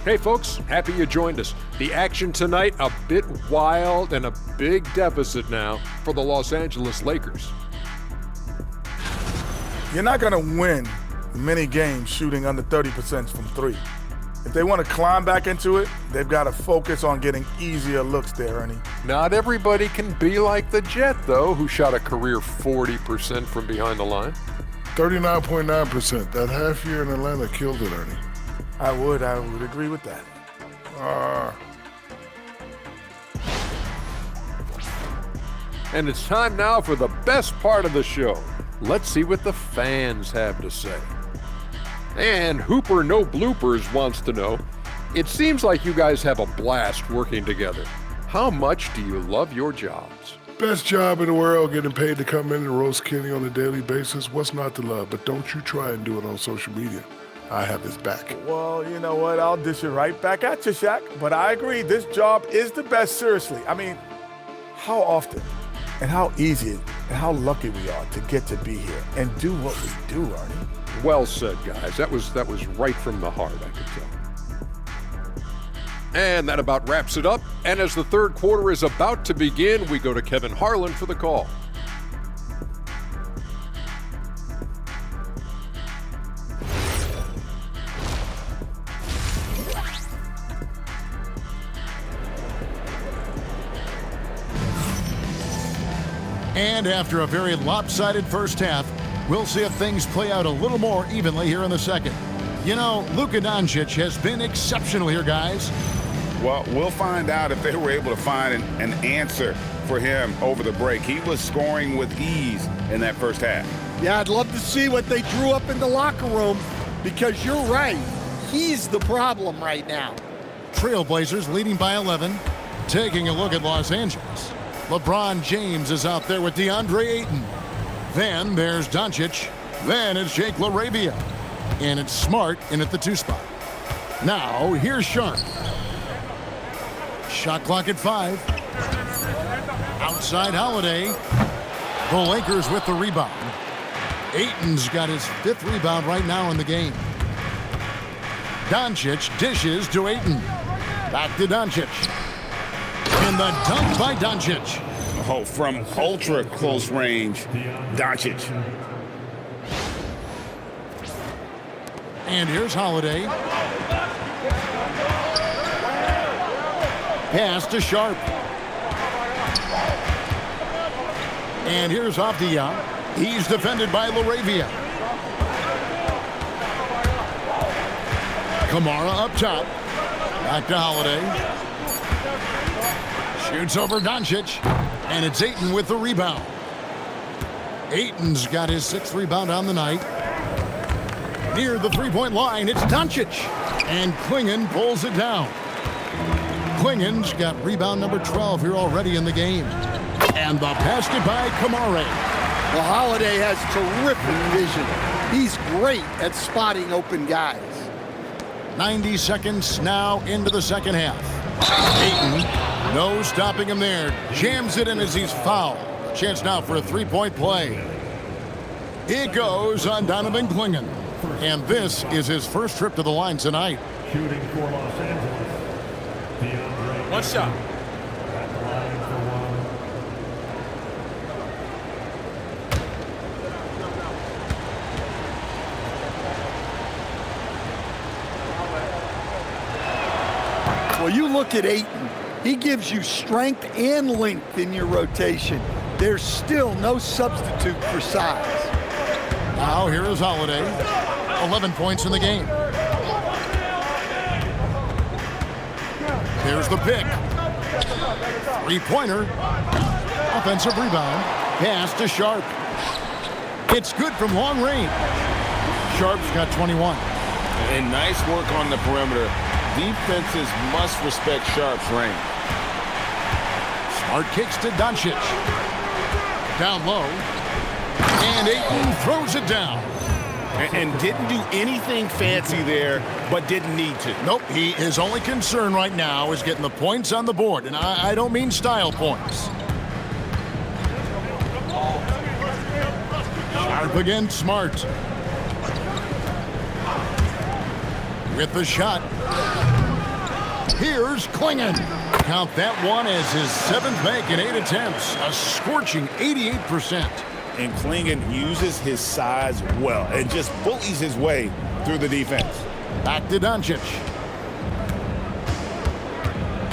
Hey folks, happy you joined us. The action tonight, a bit wild and a big deficit now for the Los Angeles Lakers. You're not going to win many games shooting under 30% from three. If they want to climb back into it, they've got to focus on getting easier looks there, Ernie. Not everybody can be like the Jet, though, who shot a career 40% from behind the line. 39.9%. That half year in Atlanta killed it, Ernie. I would agree with that. And it's time now for the best part of the show. Let's see what the fans have to say. And Hooper No Bloopers wants to know, it seems like you guys have a blast working together. How much do you love your jobs? Best job in the world, getting paid to come in and roast Kenny on a daily basis. What's not to love? But don't you try and do it on social media. I have his back. Well, you know what? I'll dish it right back at you, Shaq. But I agree, this job is the best, seriously. I mean, how often and how easy and how lucky we are to get to be here and do what we do, Ernie. Well said, guys. That was right from the heart, I could tell. And that about wraps it up. And as the third quarter is about to begin, we go to Kevin Harlan for the call. And after a very lopsided first half, we'll see if things play out a little more evenly here in the second. You know, Luka Doncic has been exceptional here, guys. Well, we'll find out if they were able to find an answer for him over the break. He was scoring with ease in that first half. Yeah, I'd love to see what they drew up in the locker room because you're right. He's the problem right now. Trailblazers leading by 11. Taking a look at Los Angeles. LeBron James is out there with DeAndre Ayton. Then there's Doncic. Then it's Jake LaRavia. And it's Smart in at the 2 spot. Now, here's Sharp. Shot clock at 5. Outside Holiday. The Lakers with the rebound. Ayton's got his 5th rebound right now in the game. Doncic dishes to Ayton. Back to Doncic. And the dunk by Doncic. Oh, from ultra close range, Doncic. And here's Holiday. Pass to Sharp. And here's Avdia. He's defended by LaRavia. Kamara up top. Back to Holiday. Shoots over Doncic. And it's Ayton with the rebound. Ayton's got his 6th rebound on the night. Near the 3-point line, it's Doncic. And Klingen pulls it down. Klingen's got rebound number 12 here already in the game. And the basket by Kamara. Well, Holiday has terrific vision. He's great at spotting open guys. 90 seconds now into the second half. Ayton, no stopping him there. Jams it in as he's fouled. Chance now for a 3-point play. It goes on Donovan Klingen. And this is his first trip to the line tonight. Shooting for Los Angeles. DeAndre. One shot. At the line for one. Well, you look at Ayton. He gives you strength and length in your rotation. There's still no substitute for size. Now here is Holiday. 11 points in the game. Here's the pick. Three-pointer. Offensive rebound. Pass to Sharp. It's good from long range. Sharp's got 21. And nice work on the perimeter. Defenses must respect Sharp's range. Smart kicks to Doncic. Down low. And Ayton throws it down. And didn't do anything fancy there, but didn't need to. Nope, his only concern right now is getting the points on the board. And I don't mean style points. Sharp against Smart. With the shot. Here's Klingon. Count that one as his 7th make in 8 attempts. A scorching 88%. And Klingon uses his size well and just bullies his way through the defense. Back to Doncic.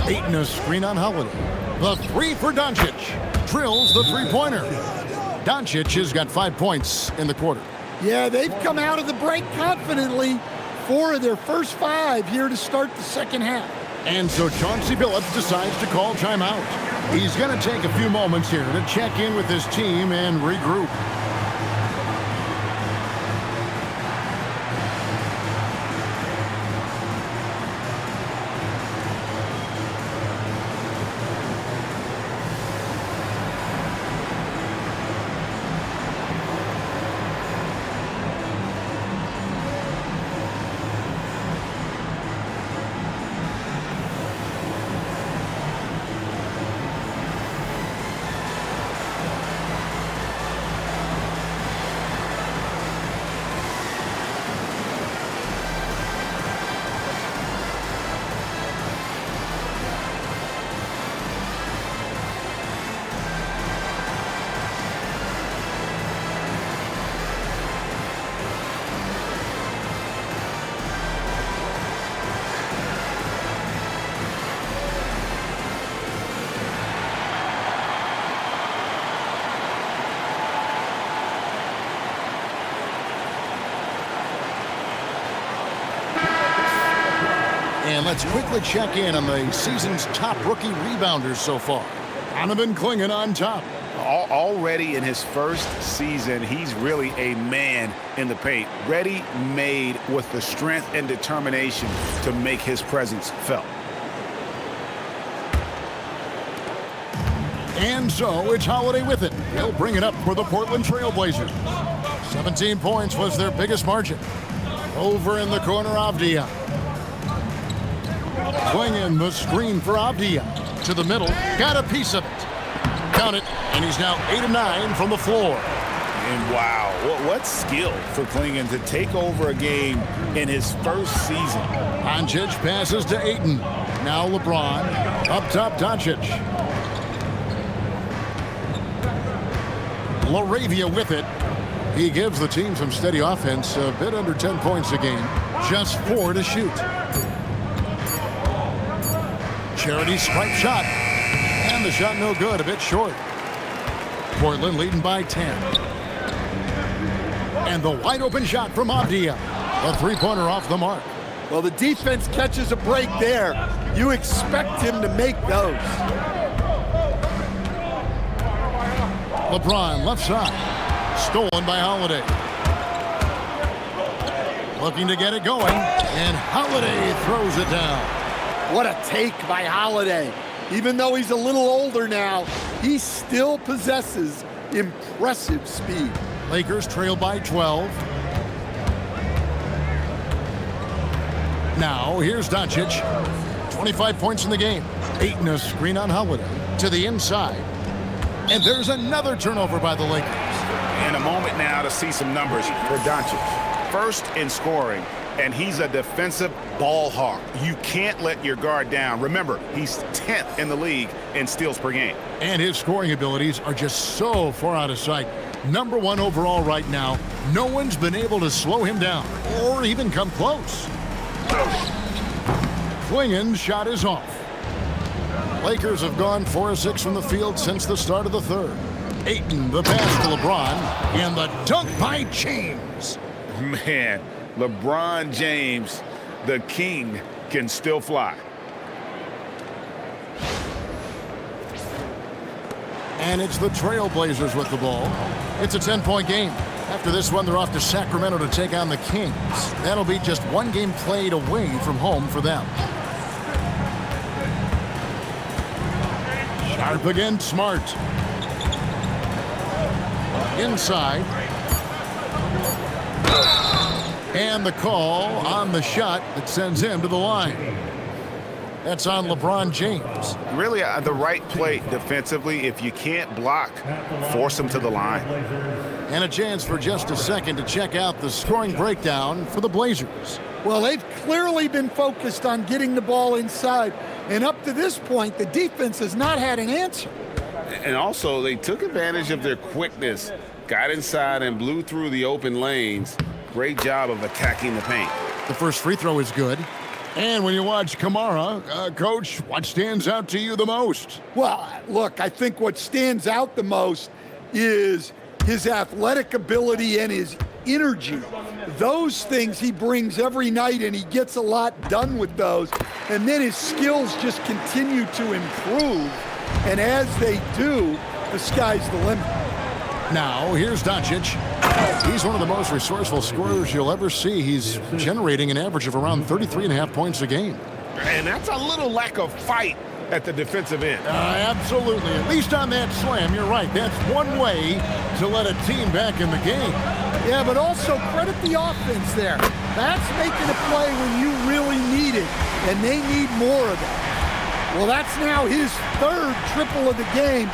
Ayton a screen on Holiday. The three for Doncic. Drills the three-pointer. Doncic has got 5 points in the quarter. Yeah, they've come out of the break confidently. 4 of their first 5 here to start the second half. And so Chauncey Billups decides to call timeout. He's going to take a few moments here to check in with his team and regroup. And let's quickly check in on the season's top rookie rebounders so far. Donovan Klingon on top. Already in his first season, he's really a man in the paint. Ready-made with the strength and determination to make his presence felt. And so it's Holiday with it. He'll bring it up for the Portland Trail Blazers. 17 points was their biggest margin. Over in the corner, Avdia. Klingon the screen for Avdia. To the middle, got a piece of it. Count it, and he's now 8 of 9 from the floor. And wow, what skill for Klingon to take over a game in his first season. Doncic passes to Ayton. Now LeBron. Up top, Doncic. LaRavia with it. He gives the team some steady offense, a bit under 10 points a game. Just 4 to shoot. Charity stripe shot. And the shot no good, a bit short. Portland leading by 10. And the wide open shot from Avdia. A three-pointer off the mark. Well, the defense catches a break there. You expect him to make those. LeBron left side. Stolen by Holiday. Looking to get it going. And Holiday throws it down. What a take by Holiday. Even though he's a little older now, he still possesses impressive speed. Lakers trail by 12. Now, here's Doncic. 25 points in the game. Ayton a screen on Holiday. To the inside. And there's another turnover by the Lakers. And a moment now to see some numbers for Doncic. First in scoring, and he's a defensive ball hawk. You can't let your guard down. Remember, he's 10th in the league in steals per game. And his scoring abilities are just so far out of sight. Number 1 overall right now. No one's been able to slow him down or even come close. Klingen's shot is off. Lakers have gone 4 of 6 from the field since the start of the third. Ayton, the pass to LeBron, and the dunk by James. Man, LeBron James, the king, can still fly. And it's the Trailblazers with the ball. It's a 10-point game. After this one, they're off to Sacramento to take on the Kings. That'll be just one game played away from home for them. Sharp against Smart. Inside. And the call on the shot that sends him to the line. That's on LeBron James. Really, the right play defensively. If you can't block, force him to the line. And a chance for just a second to check out the scoring breakdown for the Blazers. Well, they've clearly been focused on getting the ball inside. And up to this point, the defense has not had an answer. And also, they took advantage of their quickness, got inside and blew through the open lanes. Great job of attacking the paint. The first free throw is good. And when you watch Kamara, Coach, what stands out to you the most? Well, look, I think what stands out the most is his athletic ability and his energy. Those things he brings every night, and he gets a lot done with those. And then his skills just continue to improve. And as they do, the sky's the limit. Now, here's Doncic. He's one of the most resourceful scorers you'll ever see. He's generating an average of around 33.5 points a game. And that's a little lack of fight at the defensive end. Absolutely. At least on that slam, you're right. That's one way to let a team back in the game. Yeah, but also credit the offense there. That's making a play when you really need it, and they need more of it. Well, that's now his third triple of the game,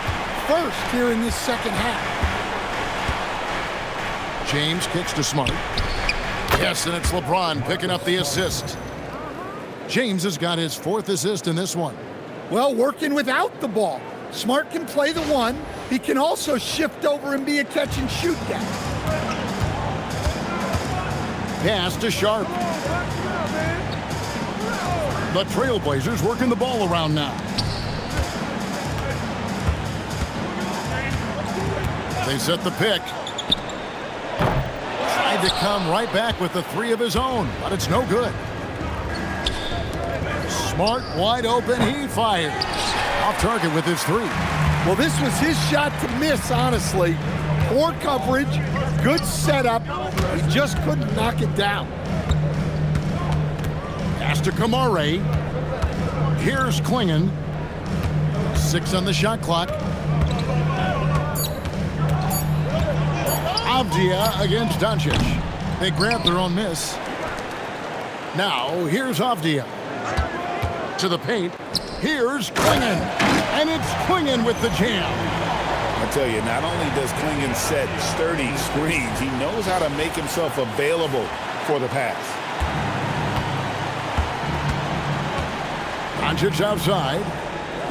first here in this second half. James kicks to Smart. Yes, and it's LeBron picking up the assist. James has got his 4th assist in this one. Well, working without the ball. Smart can play the one. He can also shift over and be a catch-and-shoot guy. Pass to Sharp. The Trailblazers working the ball around now. They set the pick. Tried to come right back with the 3 of his own, but it's no good. Smart wide open, he fires. Off target with his 3. Well, this was his shot to miss, honestly. Poor coverage, good setup. He just couldn't knock it down. Pass to Kamara. Here's Klingen. 6 on the shot clock. Avdia against Doncic. They grab their own miss. Now, here's Avdia. To the paint. Here's Klingen. And it's Klingen with the jam. I tell you, not only does Klingen set sturdy screens, he knows how to make himself available for the pass. Doncic outside.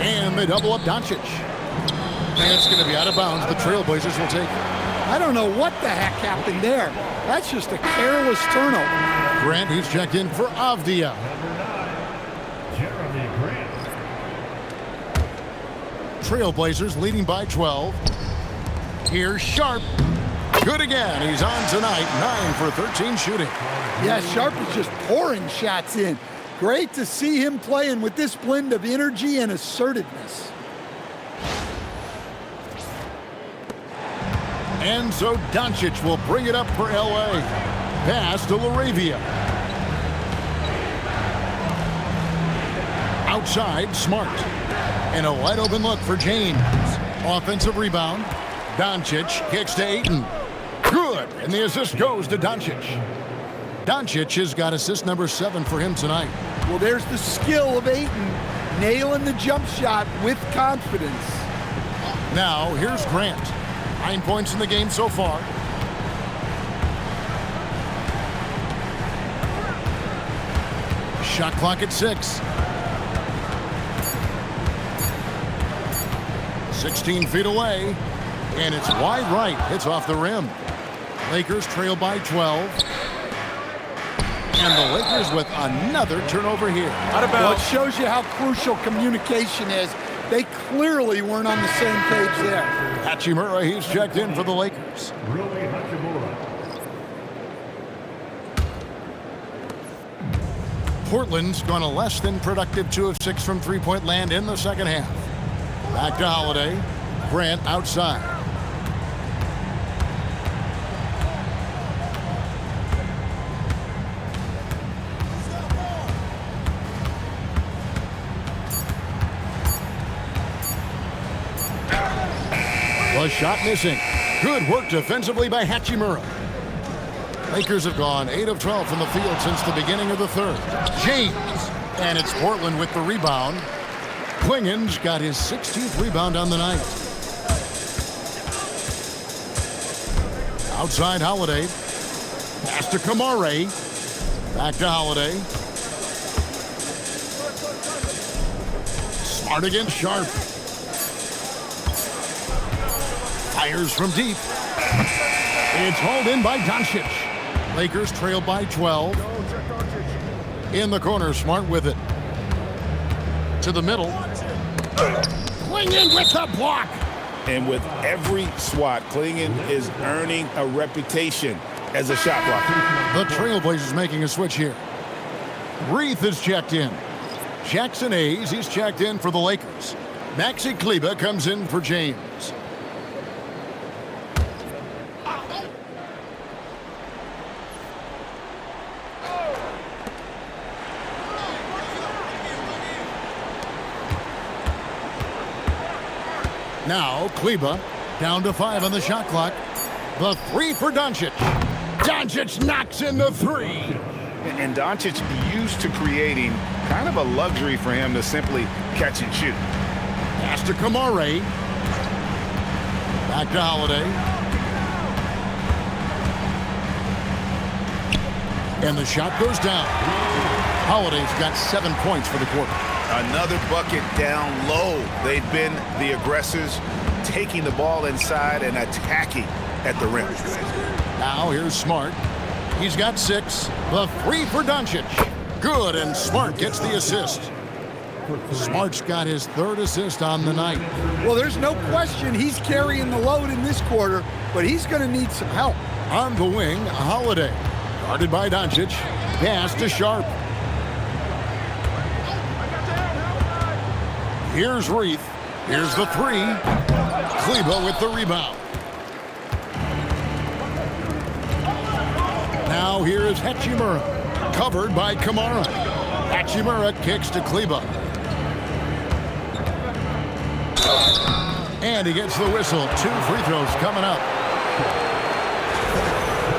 And they double up Doncic. And it's going to be out of bounds. The Trailblazers will take it. I don't know what the heck happened there. That's just a careless turnover. Grant, he's checked in for Avdia. Trailblazers leading by 12. Here's Sharp. Good again. He's on tonight. 9 for 13 shooting. Yeah, Sharp is just pouring shots in. Great to see him playing with this blend of energy and assertiveness. And so Doncic will bring it up for L.A. Pass to Laravia. Outside, Smart. And a wide open look for James. Offensive rebound. Doncic kicks to Ayton. Good. And the assist goes to Doncic. Doncic has got assist number 7 for him tonight. Well, there's the skill of Ayton, nailing the jump shot with confidence. Now, here's Grant. 9 points in the game so far. Shot clock at 6. 16 feet away. And it's wide right. It's off the rim. Lakers trail by 12. And the Lakers with another turnover here. Out of Well, it bounds. shows you how crucial communication is. They clearly weren't on the same page there. Hachimura, he's checked in for the Lakers. Rui Hachimura. Portland's gone a less than productive 2 of 6 from three-point land in the second half. Back to Holiday. Grant outside. The shot missing. Good work defensively by Hachimura. Lakers have gone 8 of 12 from the field since the beginning of the third. James. And it's Portland with the rebound. Klingen's got his 16th rebound on the night. Outside Holiday. Pass to Kamare. Back to Holiday. Smart against Sharp. Fires from deep. It's hauled in by Doncic. Lakers trail by 12. In the corner, Smart with it. To the middle. Klingen with the block. And with every swat, Klingen is earning a reputation as a shot blocker. The Trailblazers making a switch here. Reith is checked in. Jackson Hayes, he's checked in for the Lakers. Maxi Kleber comes in for James. Now, Kleber down to 5 on the shot clock. The 3 for Doncic. Doncic knocks in the 3. And Doncic used to creating kind of a luxury for him to simply catch and shoot. Pass to Kamare. Back to Holiday. And the shot goes down. Holiday's got 7 points for the quarter. Another bucket down low. They've been the aggressors, taking the ball inside and attacking at the rim. Now here's Smart. He's got 6. The 3 for Doncic. Good, and Smart gets the assist. Smart's got his 3rd assist on the night. Well, there's no question he's carrying the load in this quarter, but he's going to need some help. On the wing, Holiday. Guarded by Doncic. Pass to Sharp. Here's Reith. Here's the 3. Kleber with the rebound. Now here is Hachimura. Covered by Kamara. Hachimura kicks to Kleber. And he gets the whistle. 2 free throws coming up.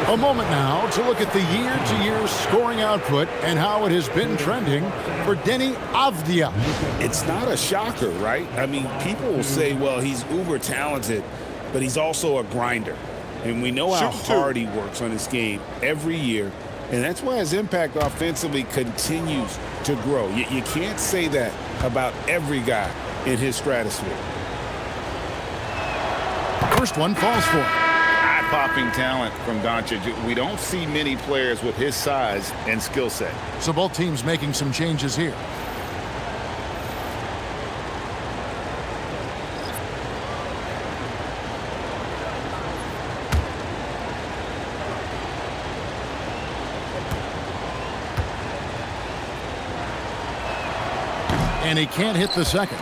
A moment now to look at the year-to-year scoring output and how it has been trending for Deni Avdija. It's not a shocker, right? I mean, people will say, well, he's uber talented, but he's also a grinder. And we know how hard he works on his game every year. And that's why his impact offensively continues to grow. You can't say that about every guy in his stratosphere. First one falls for him. Eye-popping talent from Doncic. We don't see many players with his size and skill set. So both teams making some changes here. And he can't hit the second.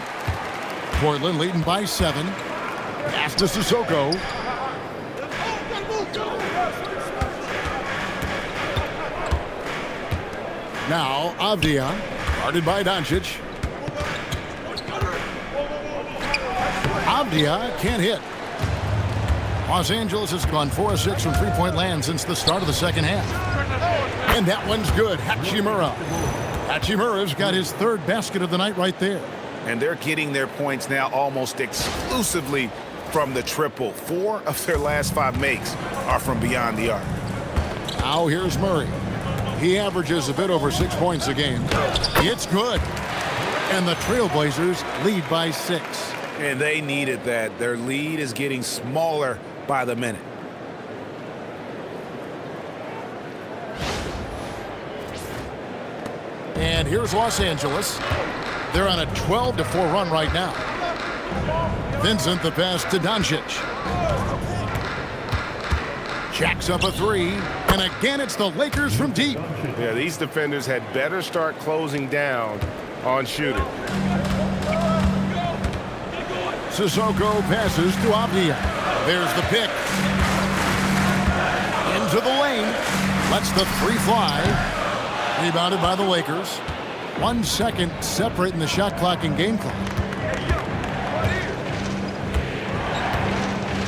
Portland leading by 7. Pass to Sissoko. Now Avdija, guarded by Doncic. Avdija can't hit. Los Angeles has gone 4 of 6 from three-point land since the start of the second half. And that one's good. Hachimura. Hachimura's got his 3rd basket of the night right there. And they're getting their points now almost exclusively from the triple. 4 of their last 5 makes are from beyond the arc. Now here's Murray. He averages a bit over 6 points a game. It's good. And the Trailblazers lead by 6. And they needed that. Their lead is getting smaller by the minute. here's Los Angeles. They're on a 12-4 run right now. Vincent, the pass to Doncic. Jacks up a three, and again it's the Lakers from deep. Yeah, these defenders had better start closing down on shooting. Sissoko passes to Avdia. There's the pick. Into the lane. Lets the three fly. Rebounded by the Lakers. 1 second separating the shot clock and game clock.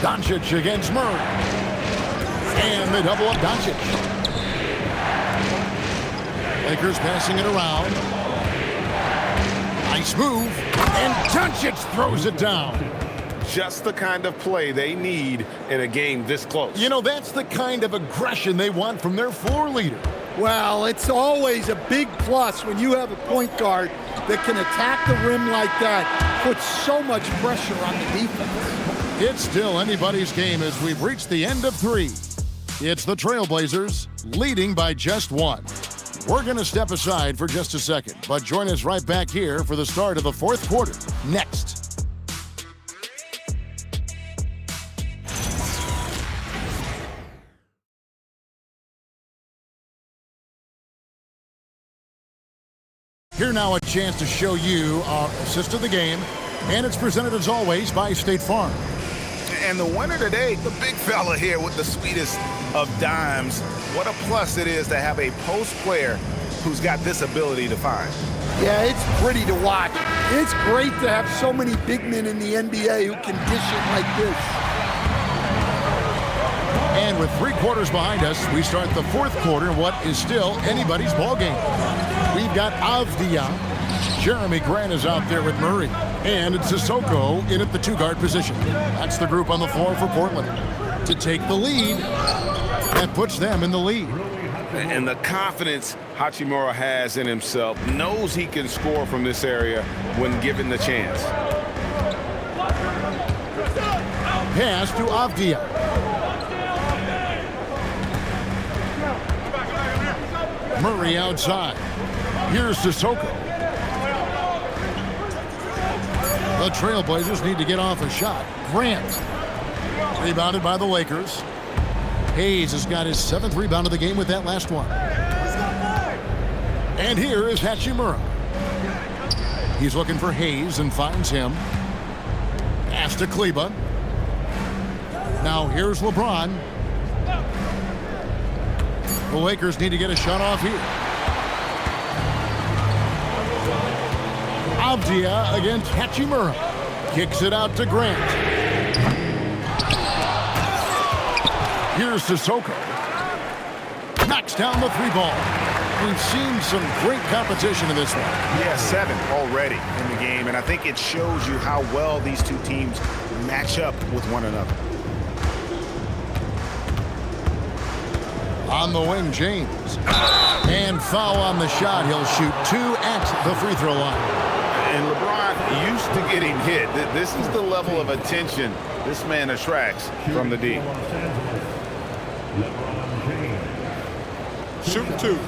Doncic against Murray. And they double up Doncic. Lakers passing it around. Nice move. And Doncic throws it down. Just the kind of play they need in a game this close. You know, that's the kind of aggression they want from their floor leader. Well, it's always a big plus when you have a point guard that can attack the rim like that, puts so much pressure on the defense. It's still anybody's game as we've reached the end of 3. It's the Trailblazers leading by just 1. We're going to step aside for just a second, but join us right back here for the start of the 4th quarter next. Here now a chance to show you our assist of the game, and it's presented as always by State Farm. And the winner today, the big fella here with the sweetest of dimes. What a plus it is to have a post player who's got this ability to find. Yeah, it's pretty to watch. It's great to have so many big men in the NBA who can dish it like this. And with 3 quarters behind us, we start the 4th quarter in what is still anybody's ball game. We've got Avdia. Jeremy Grant is out there with Murray. And it's Sissoko in at the 2-guard position. That's the group on the floor for Portland. To take the lead, that puts them in the lead. And the confidence Hachimura has in himself, knows he can score from this area when given the chance. Pass to Avdia. Murray outside. Here's Sissoko. The Trailblazers need to get off a shot. Grant. Rebounded by the Lakers. Hayes has got his 7th rebound of the game with that last one. And here is Hachimura. He's looking for Hayes and finds him. Pass to Kleba. Now here's LeBron. The Lakers need to get a shot off here. Avdia against Hachimura. Kicks it out to Grant. Here's Sissoko. Knocks down the 3-ball. We've seen some great competition in this one. Yeah, 7 already in the game, and I think it shows you how well these two teams match up with one another. On the wing, James. And foul on the shot. He'll shoot 2 at the free throw line. And LeBron used to getting hit. This is the level of attention this man attracts from the D. Shoot 2.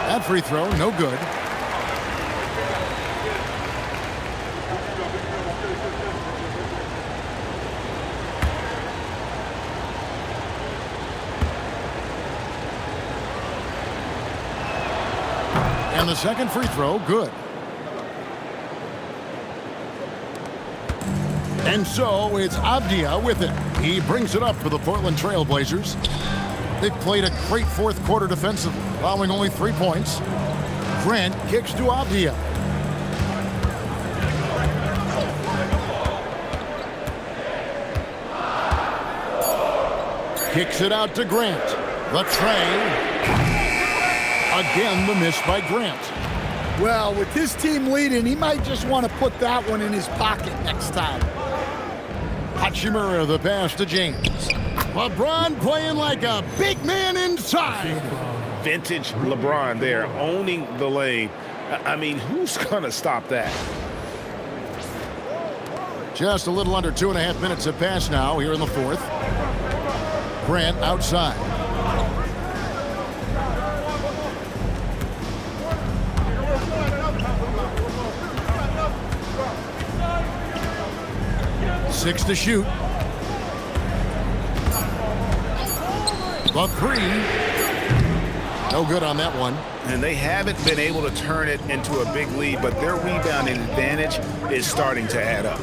That free throw, no good. And the second free throw, good. And so it's Avdia with it. He brings it up for the Portland Trailblazers. They've played a great 4th quarter defensively, allowing only 3 points. Grant kicks to Avdia. Kicks it out to Grant. The tray. Again, the miss by Grant. Well, with this team leading, he might just want to put that one in his pocket next time. Hachimura, the pass to James. LeBron playing like a big man inside. Vintage LeBron there, owning the lane. I mean, who's going to stop that? Just a little under 2.5 minutes have passed now here in the fourth. Grant outside. Six to shoot. The three. No good on that one. And they haven't been able to turn it into a big lead, but their rebounding advantage is starting to add up.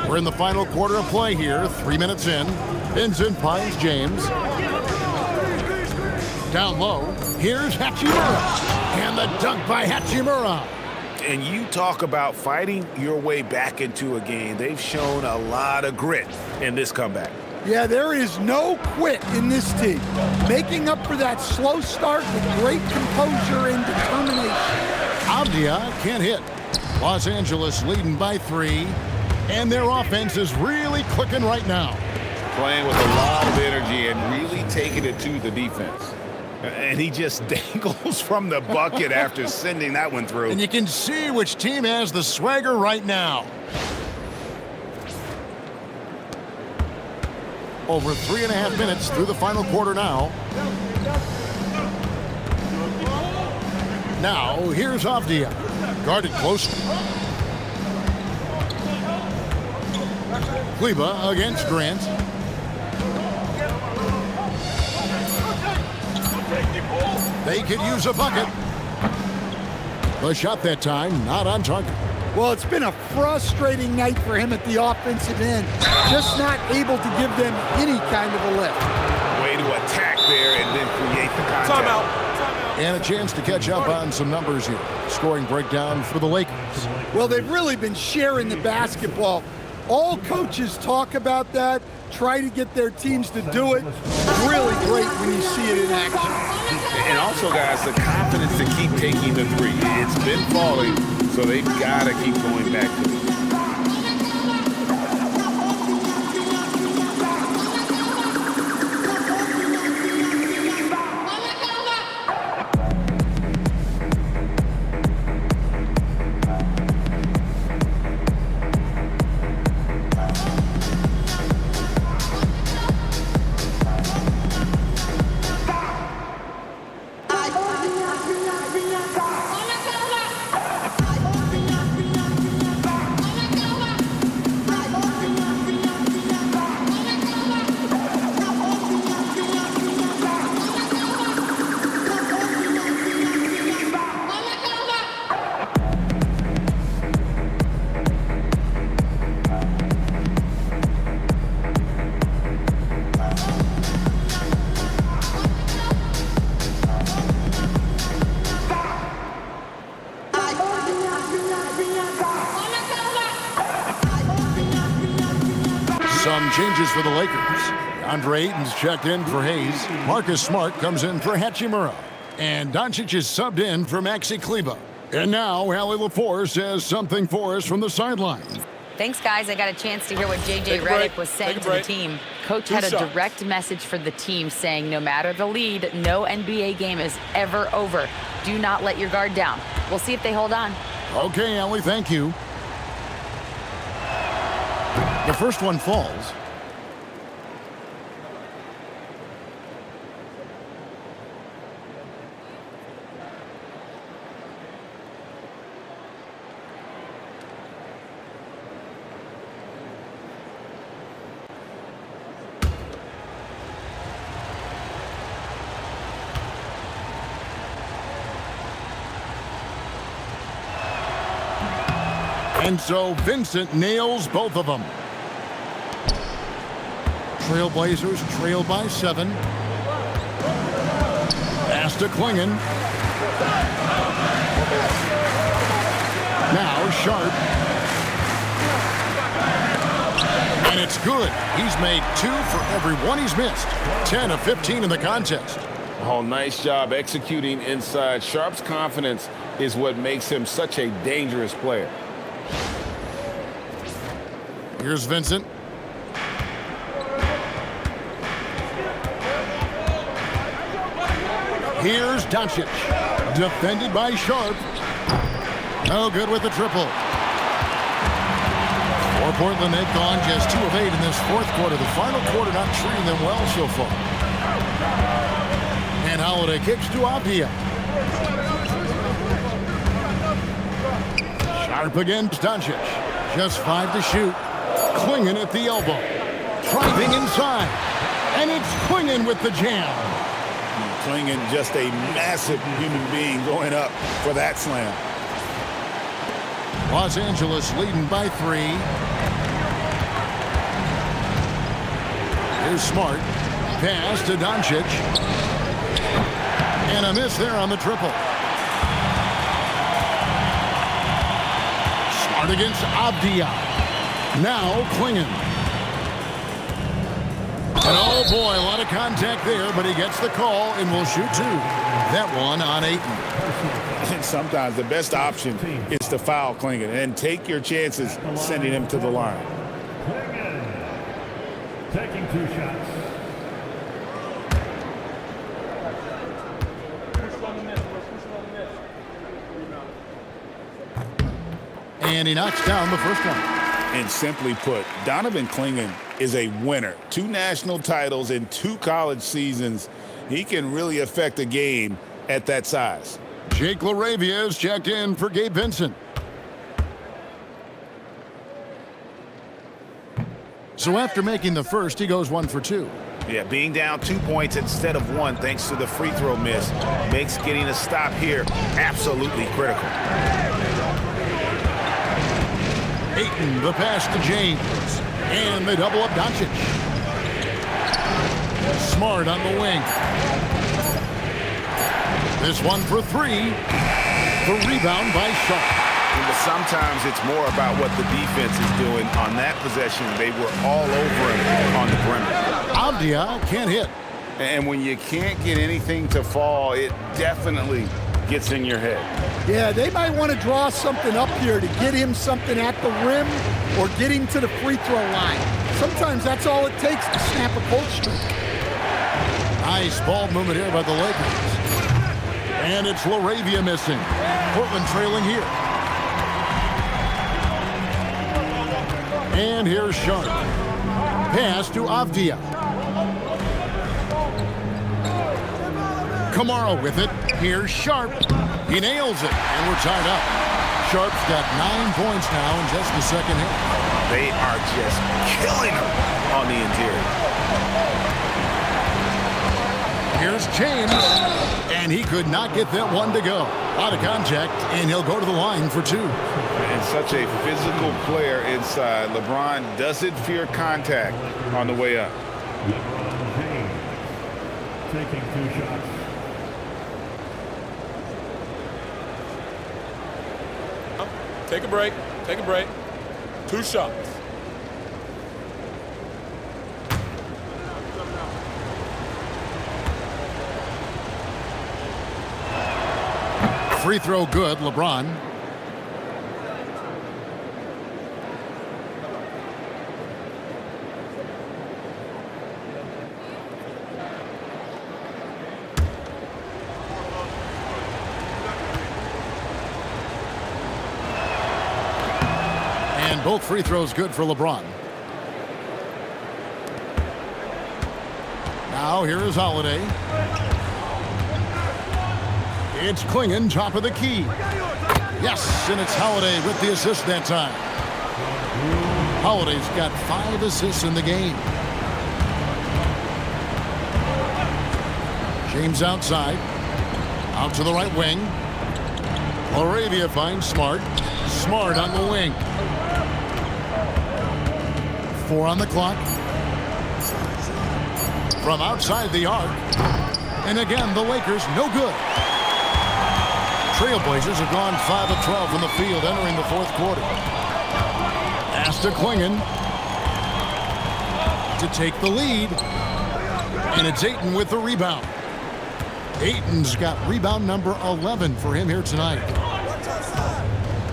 We're in the final quarter of play here. 3 minutes in. Vincent finds James. Down low. Here's Hachimura. And the dunk by Hachimura. And you talk about fighting your way back into a game. They've shown a lot of grit in this comeback. Yeah, there is no quit in this team. Making up for that slow start with great composure and determination. Avdia can't hit. Los Angeles leading by 3. And their offense is really clicking right now. Playing with a lot of energy and really taking it to the defense. And he just dangles from the bucket after sending that one through. And you can see which team has the swagger right now. Over 3.5 minutes through the final quarter now. Now, here's Avdia. Guarded closely. Kleba against Grant. They could use a bucket. The shot that time, not on target. Well, it's been a frustrating night for him at the offensive end. Just not able to give them any kind of a lift. Way to attack there and then create the contact. Timeout. And a chance to catch up on some numbers here. Scoring breakdown for the Lakers. Well, they've really been sharing the basketball. All coaches talk about that, try to get their teams to do it. Really great when you see it in action. And also, guys, the confidence to keep taking the three. It's been falling, so they've got to keep going back to it. Some changes for the Lakers. Andre Ayton's checked in for Hayes. Marcus Smart comes in for Hachimura. And Doncic is subbed in for Maxi Kleba. And now, Allie LaForce says something for us from the sideline. Thanks, guys. I got a chance to hear what J.J. Redick was saying to the team. Coach had a direct message for the team saying no matter the lead, no NBA game is ever over. Do not let your guard down. We'll see if they hold on. Okay, Allie, thank you. The first one falls. And so Vincent nails both of them. Trailblazers trail by 7. Pass to Klingon. Now Sharp. And it's good. He's made 2 for every one he's missed. 10 of 15 in the contest. Oh, nice job executing inside. Sharp's confidence is what makes him such a dangerous player. Here's Vincent. Here's Doncic. Defended by Sharp. No good with the triple. For Portland, they've gone just 2 of 8 in this fourth quarter. The final quarter not treating them well so far. And Holiday kicks to Avdia. Sharp against Doncic. Just 5 to shoot. Clingan at the elbow. Driving inside. And it's Clingan with the jam. Clingan, just a massive human being going up for that slam. Los Angeles leading by 3. Here's Smart. Pass to Doncic. And a miss there on the triple. Smart against Avdia. Now Clingan. And oh boy, a lot of contact there, but he gets the call and will shoot 2. That one on Ayton. Sometimes the best option is to foul Clingan and take your chances sending him to the line. Clingan taking 2 shots. And he knocks down the first one. And simply put, Donovan Clingan is a winner. 2 national titles in 2 college seasons. He can really affect a game at that size. Jake LaRavia is checked in for Gabe Vincent. So after making the first, he goes 1 for 2. Yeah, being down 2 points instead of 1 thanks to the free throw miss makes getting a stop here absolutely critical. Ayton, the pass to James. And they double up Doncic. Smart on the wing. This one for 3. The rebound by Sharp. But sometimes it's more about what the defense is doing. On that possession, they were all over him on the perimeter. Avdia can't hit. And when you can't get anything to fall, it definitely gets in your head. Yeah, they might want to draw something up here to get him something at the rim or get him to the free throw line. Sometimes that's all it takes to snap a cold streak. Nice ball movement here by the Lakers. And it's LaRavia missing. Portland trailing here. And here's Sharp. Pass to Avdia. Kamara with it. Here's Sharp. He nails it, and we're tied up. Sharp's got 9 points now in just the second half. They are just killing him on the interior. Here's James, and he could not get that one to go. Out of contact, and he'll go to the line for 2. And such a physical player inside. LeBron doesn't fear contact on the way up. LeBron James taking 2 shots. Take a break. Take a break. 2 shots. Free throw good, LeBron. And both free throws good for LeBron. Now here is Holiday. It's Clingan, top of the key. Yes, and it's Holiday with the assist that time. Holiday's got 5 assists in the game. James outside. Out to the right wing. LaRavia finds Smart. Smart on the wing. 4 on the clock. From outside the arc. And again, the Lakers no good. Trailblazers have gone 5 of 12 from the field entering the fourth quarter. Pass to Clingan to take the lead. And it's Ayton with the rebound. Ayton's got rebound number 11 for him here tonight.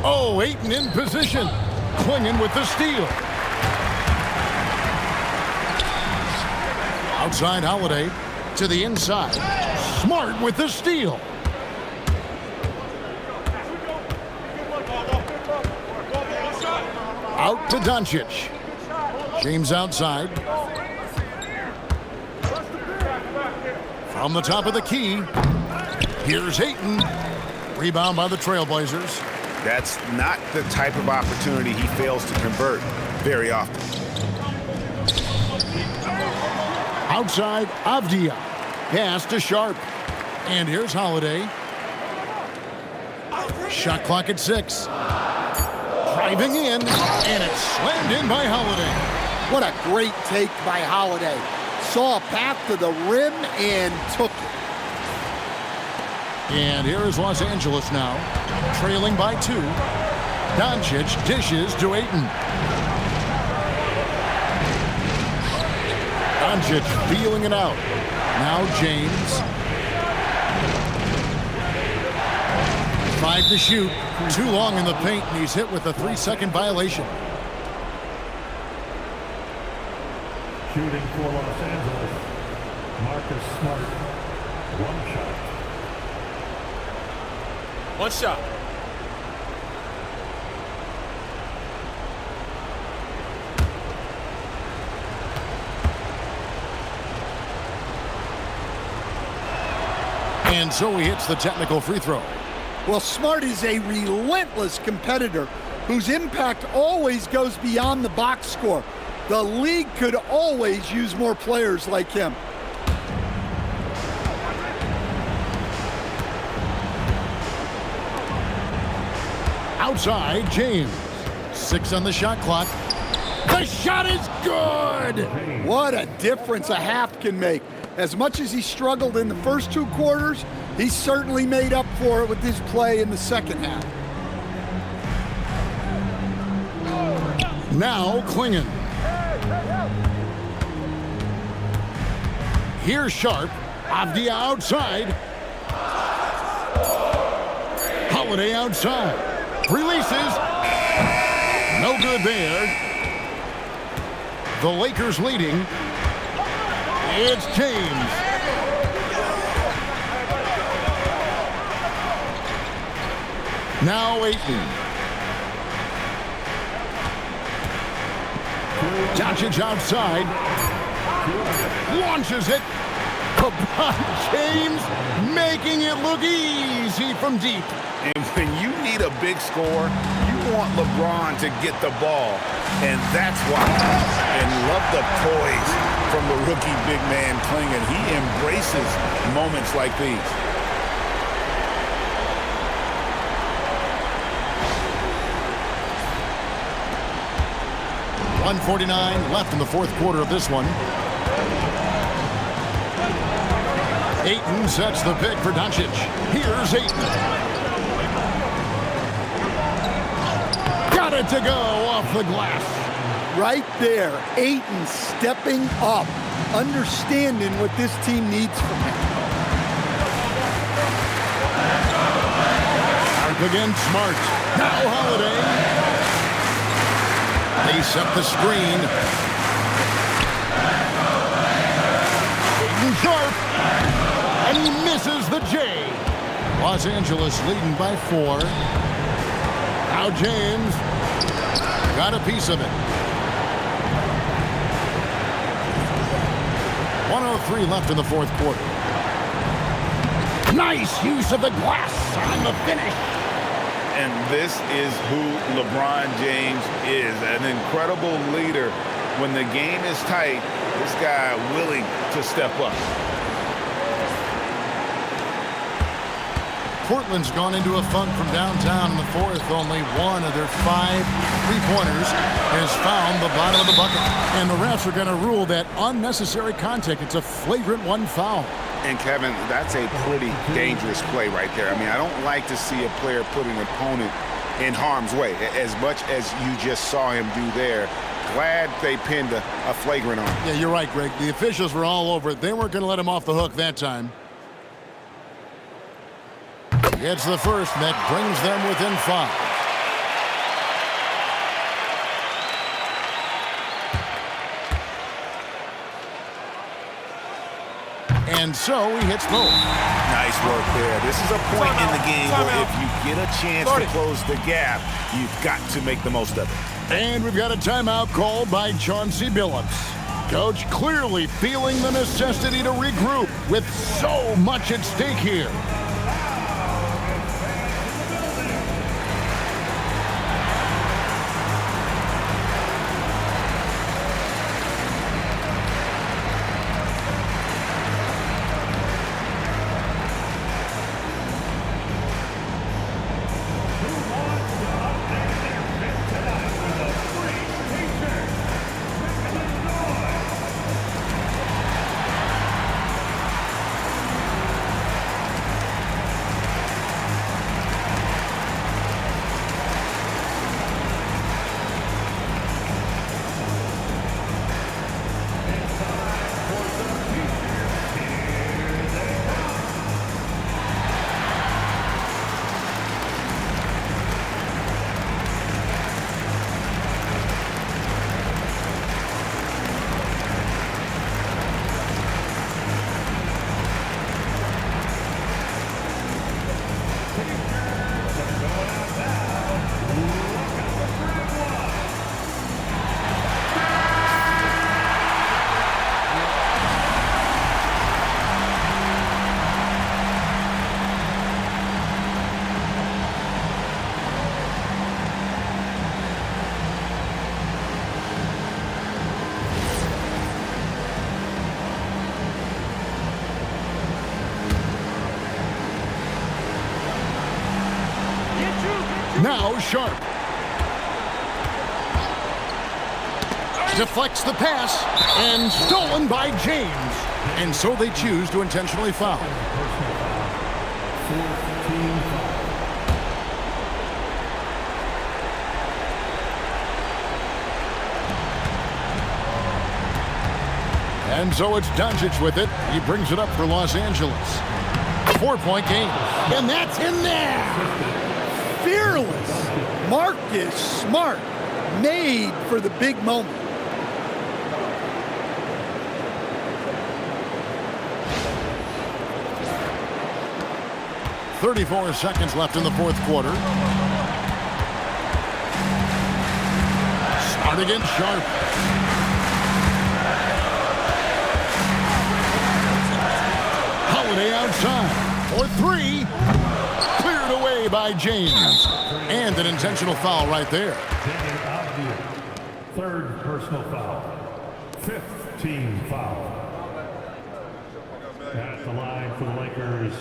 Oh, Ayton in position. Clingan with the steal. Outside Holiday to the inside. Smart with the steal. Out to Doncic. James outside. From the top of the key, here's Ayton. Rebound by the Trailblazers. That's not the type of opportunity he fails to convert very often. Outside, Avdia. Pass to Sharp. And here's Holiday. Shot clock at 6. Driving in, and it's slammed in by Holiday. What a great take by Holiday. Saw a path to the rim and took it. And here is Los Angeles now, trailing by 2. Doncic dishes to Ayton. Doncic feeling it out. Now James. 5 to shoot. Too long in the paint, and he's hit with a 3-second violation. Shooting for Los Angeles, Marcus Smart. One shot. And so he hits the technical free throw. Well, Smart is a relentless competitor whose impact always goes beyond the box score. The league could always use more players like him. Outside, James. 6 on the shot clock. The shot is good! What a difference a half can make. As much as he struggled in the first 2 quarters, he certainly made up for it with his play in the second half. Now Klingon. Here's Sharp. Avdia outside. Holiday outside. Releases. No good there. The Lakers leading. It's James. Now Ayton. Doncic outside. Launches it. LeBron James making it look easy from deep. And when you need a big score, you want LeBron to get the ball. And that's why. And love the poise from the rookie big man Klingon. He embraces moments like these. .149 left in the fourth quarter of this one. Ayton sets the pick for Doncic. Here's Ayton. Got it to go off the glass. Right there, Ayton stepping up, understanding what this team needs from him. Sharp against Smart. Now Holiday. They set the screen. Ayton Sharp. And he misses the J. Los Angeles leading by 4. Now James got a piece of it. 1:03 left in the fourth quarter. Nice use of the glass on the finish. And this is who LeBron James is, an incredible leader. When the game is tight, this guy willing to step up. Portland's gone into a funk from downtown in the fourth. Only one of their 5 3-pointers has found the bottom of the bucket. And the refs are going to rule that unnecessary contact. It's a flagrant 1 foul. And Kevin, that's a pretty dangerous play right there. I mean, I don't like to see a player put an opponent in harm's way, as much as you just saw him do there. Glad they pinned a flagrant on him. Yeah, you're right, Greg. The officials were all over it. They weren't going to let him off the hook that time. It's the first, and that brings them within 5. And so he hits both. Nice work there. This is a point in the game where if you get a chance to close the gap, you've got to make the most of it. And we've got a timeout called by Chauncey Billups. Coach clearly feeling the necessity to regroup with so much at stake here. Now Sharp. Deflects the pass and stolen by James. And so they choose to intentionally foul. And so it's Doncic with it. He brings it up for Los Angeles. 4-point game. And that's in there. Fearless. Marcus Smart, made for the big moment. .34 seconds left in the fourth quarter. Smart against Sharp. Holiday outside for three. Cleared away by James. And an intentional foul right there. Third personal foul. Fifth team foul. At the line for the Lakers,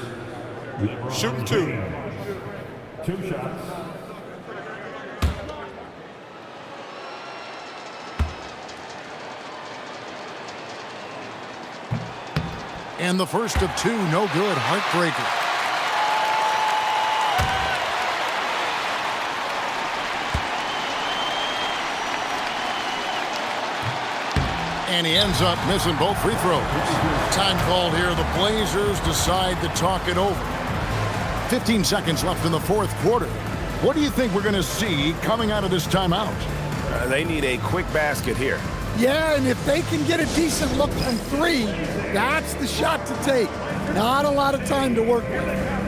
LeBron Shooting two. James. 2 shots. And the first of two, no good. Heartbreaker. And he ends up missing both free throws. Time called here. The Blazers decide to talk it over. 15 seconds left in the fourth quarter. What do you think we're going to see coming out of this timeout? They need a quick basket here. Yeah, and if they can get a decent look from three, that's the shot to take. Not a lot of time to work with.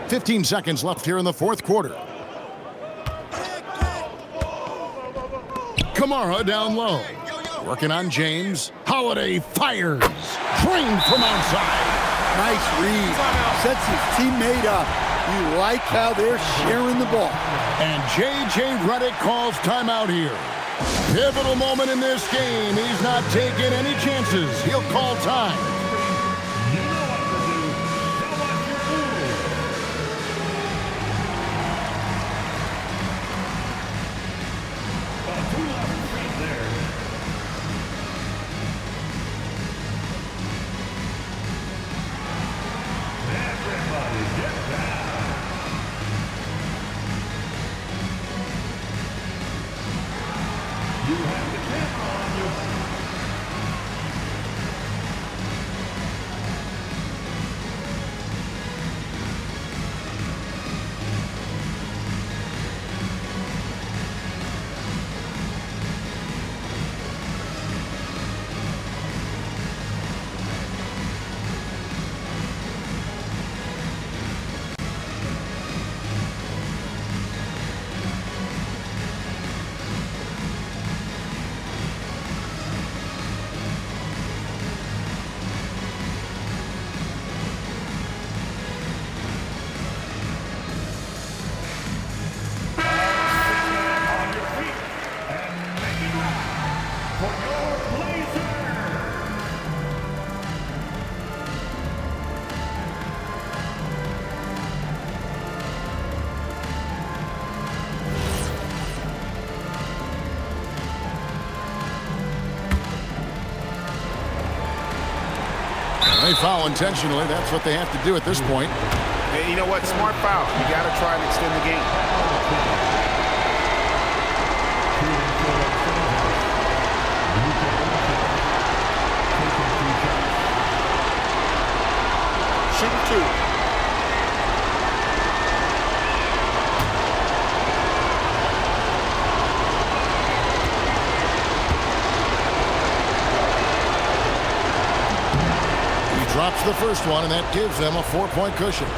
15 seconds left here in the fourth quarter. Kamara down low. Working on James. Holiday fires. Trained from outside. Nice read. Sets his teammate up. You like how they're sharing the ball. And J.J. Redick calls timeout here. Pivotal moment in this game. He's not taking any chances. He'll call time. You know what to do. Show us your move. A 2-level feed there. Everybody get down. You have the camera on you. They foul intentionally. That's what they have to do at this point. And you know what? Smart foul. You got to try and extend the game. Shooting 2. Drops the first one, and that gives them a 4-point cushion.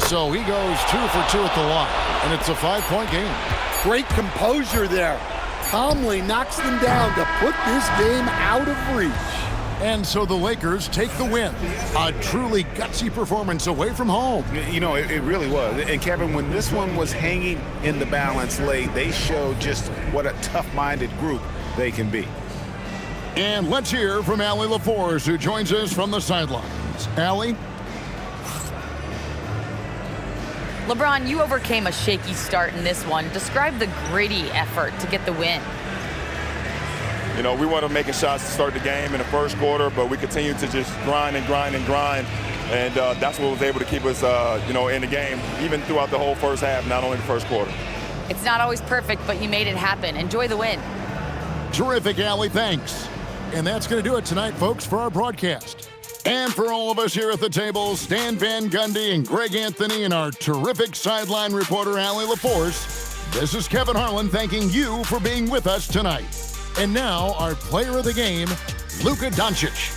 So he goes 2 for 2 at the line, and it's a 5-point game. Great composure there. Calmly knocks them down to put this game out of reach. And so the Lakers take the win. A truly gutsy performance away from home. You know, it really was. And Kevin, when this one was hanging in the balance late, they showed just what a tough-minded group they can be. And let's hear from Allie LaForce, who joins us from the sidelines. Allie? LeBron, you overcame a shaky start in this one. Describe the gritty effort to get the win. You know, we weren't making shots to start the game in the first quarter, but we continued to just grind and grind and grind. And that's what was able to keep us, you know, in the game, even throughout the whole first half, not only the first quarter. It's not always perfect, but you made it happen. Enjoy the win. Terrific, Allie. Thanks. And that's going to do it tonight, folks, for our broadcast. And for all of us here at the table, Stan Van Gundy and Greg Anthony and our terrific sideline reporter, Allie LaForce, this is Kevin Harlan thanking you for being with us tonight. And now, our player of the game, Luka Doncic.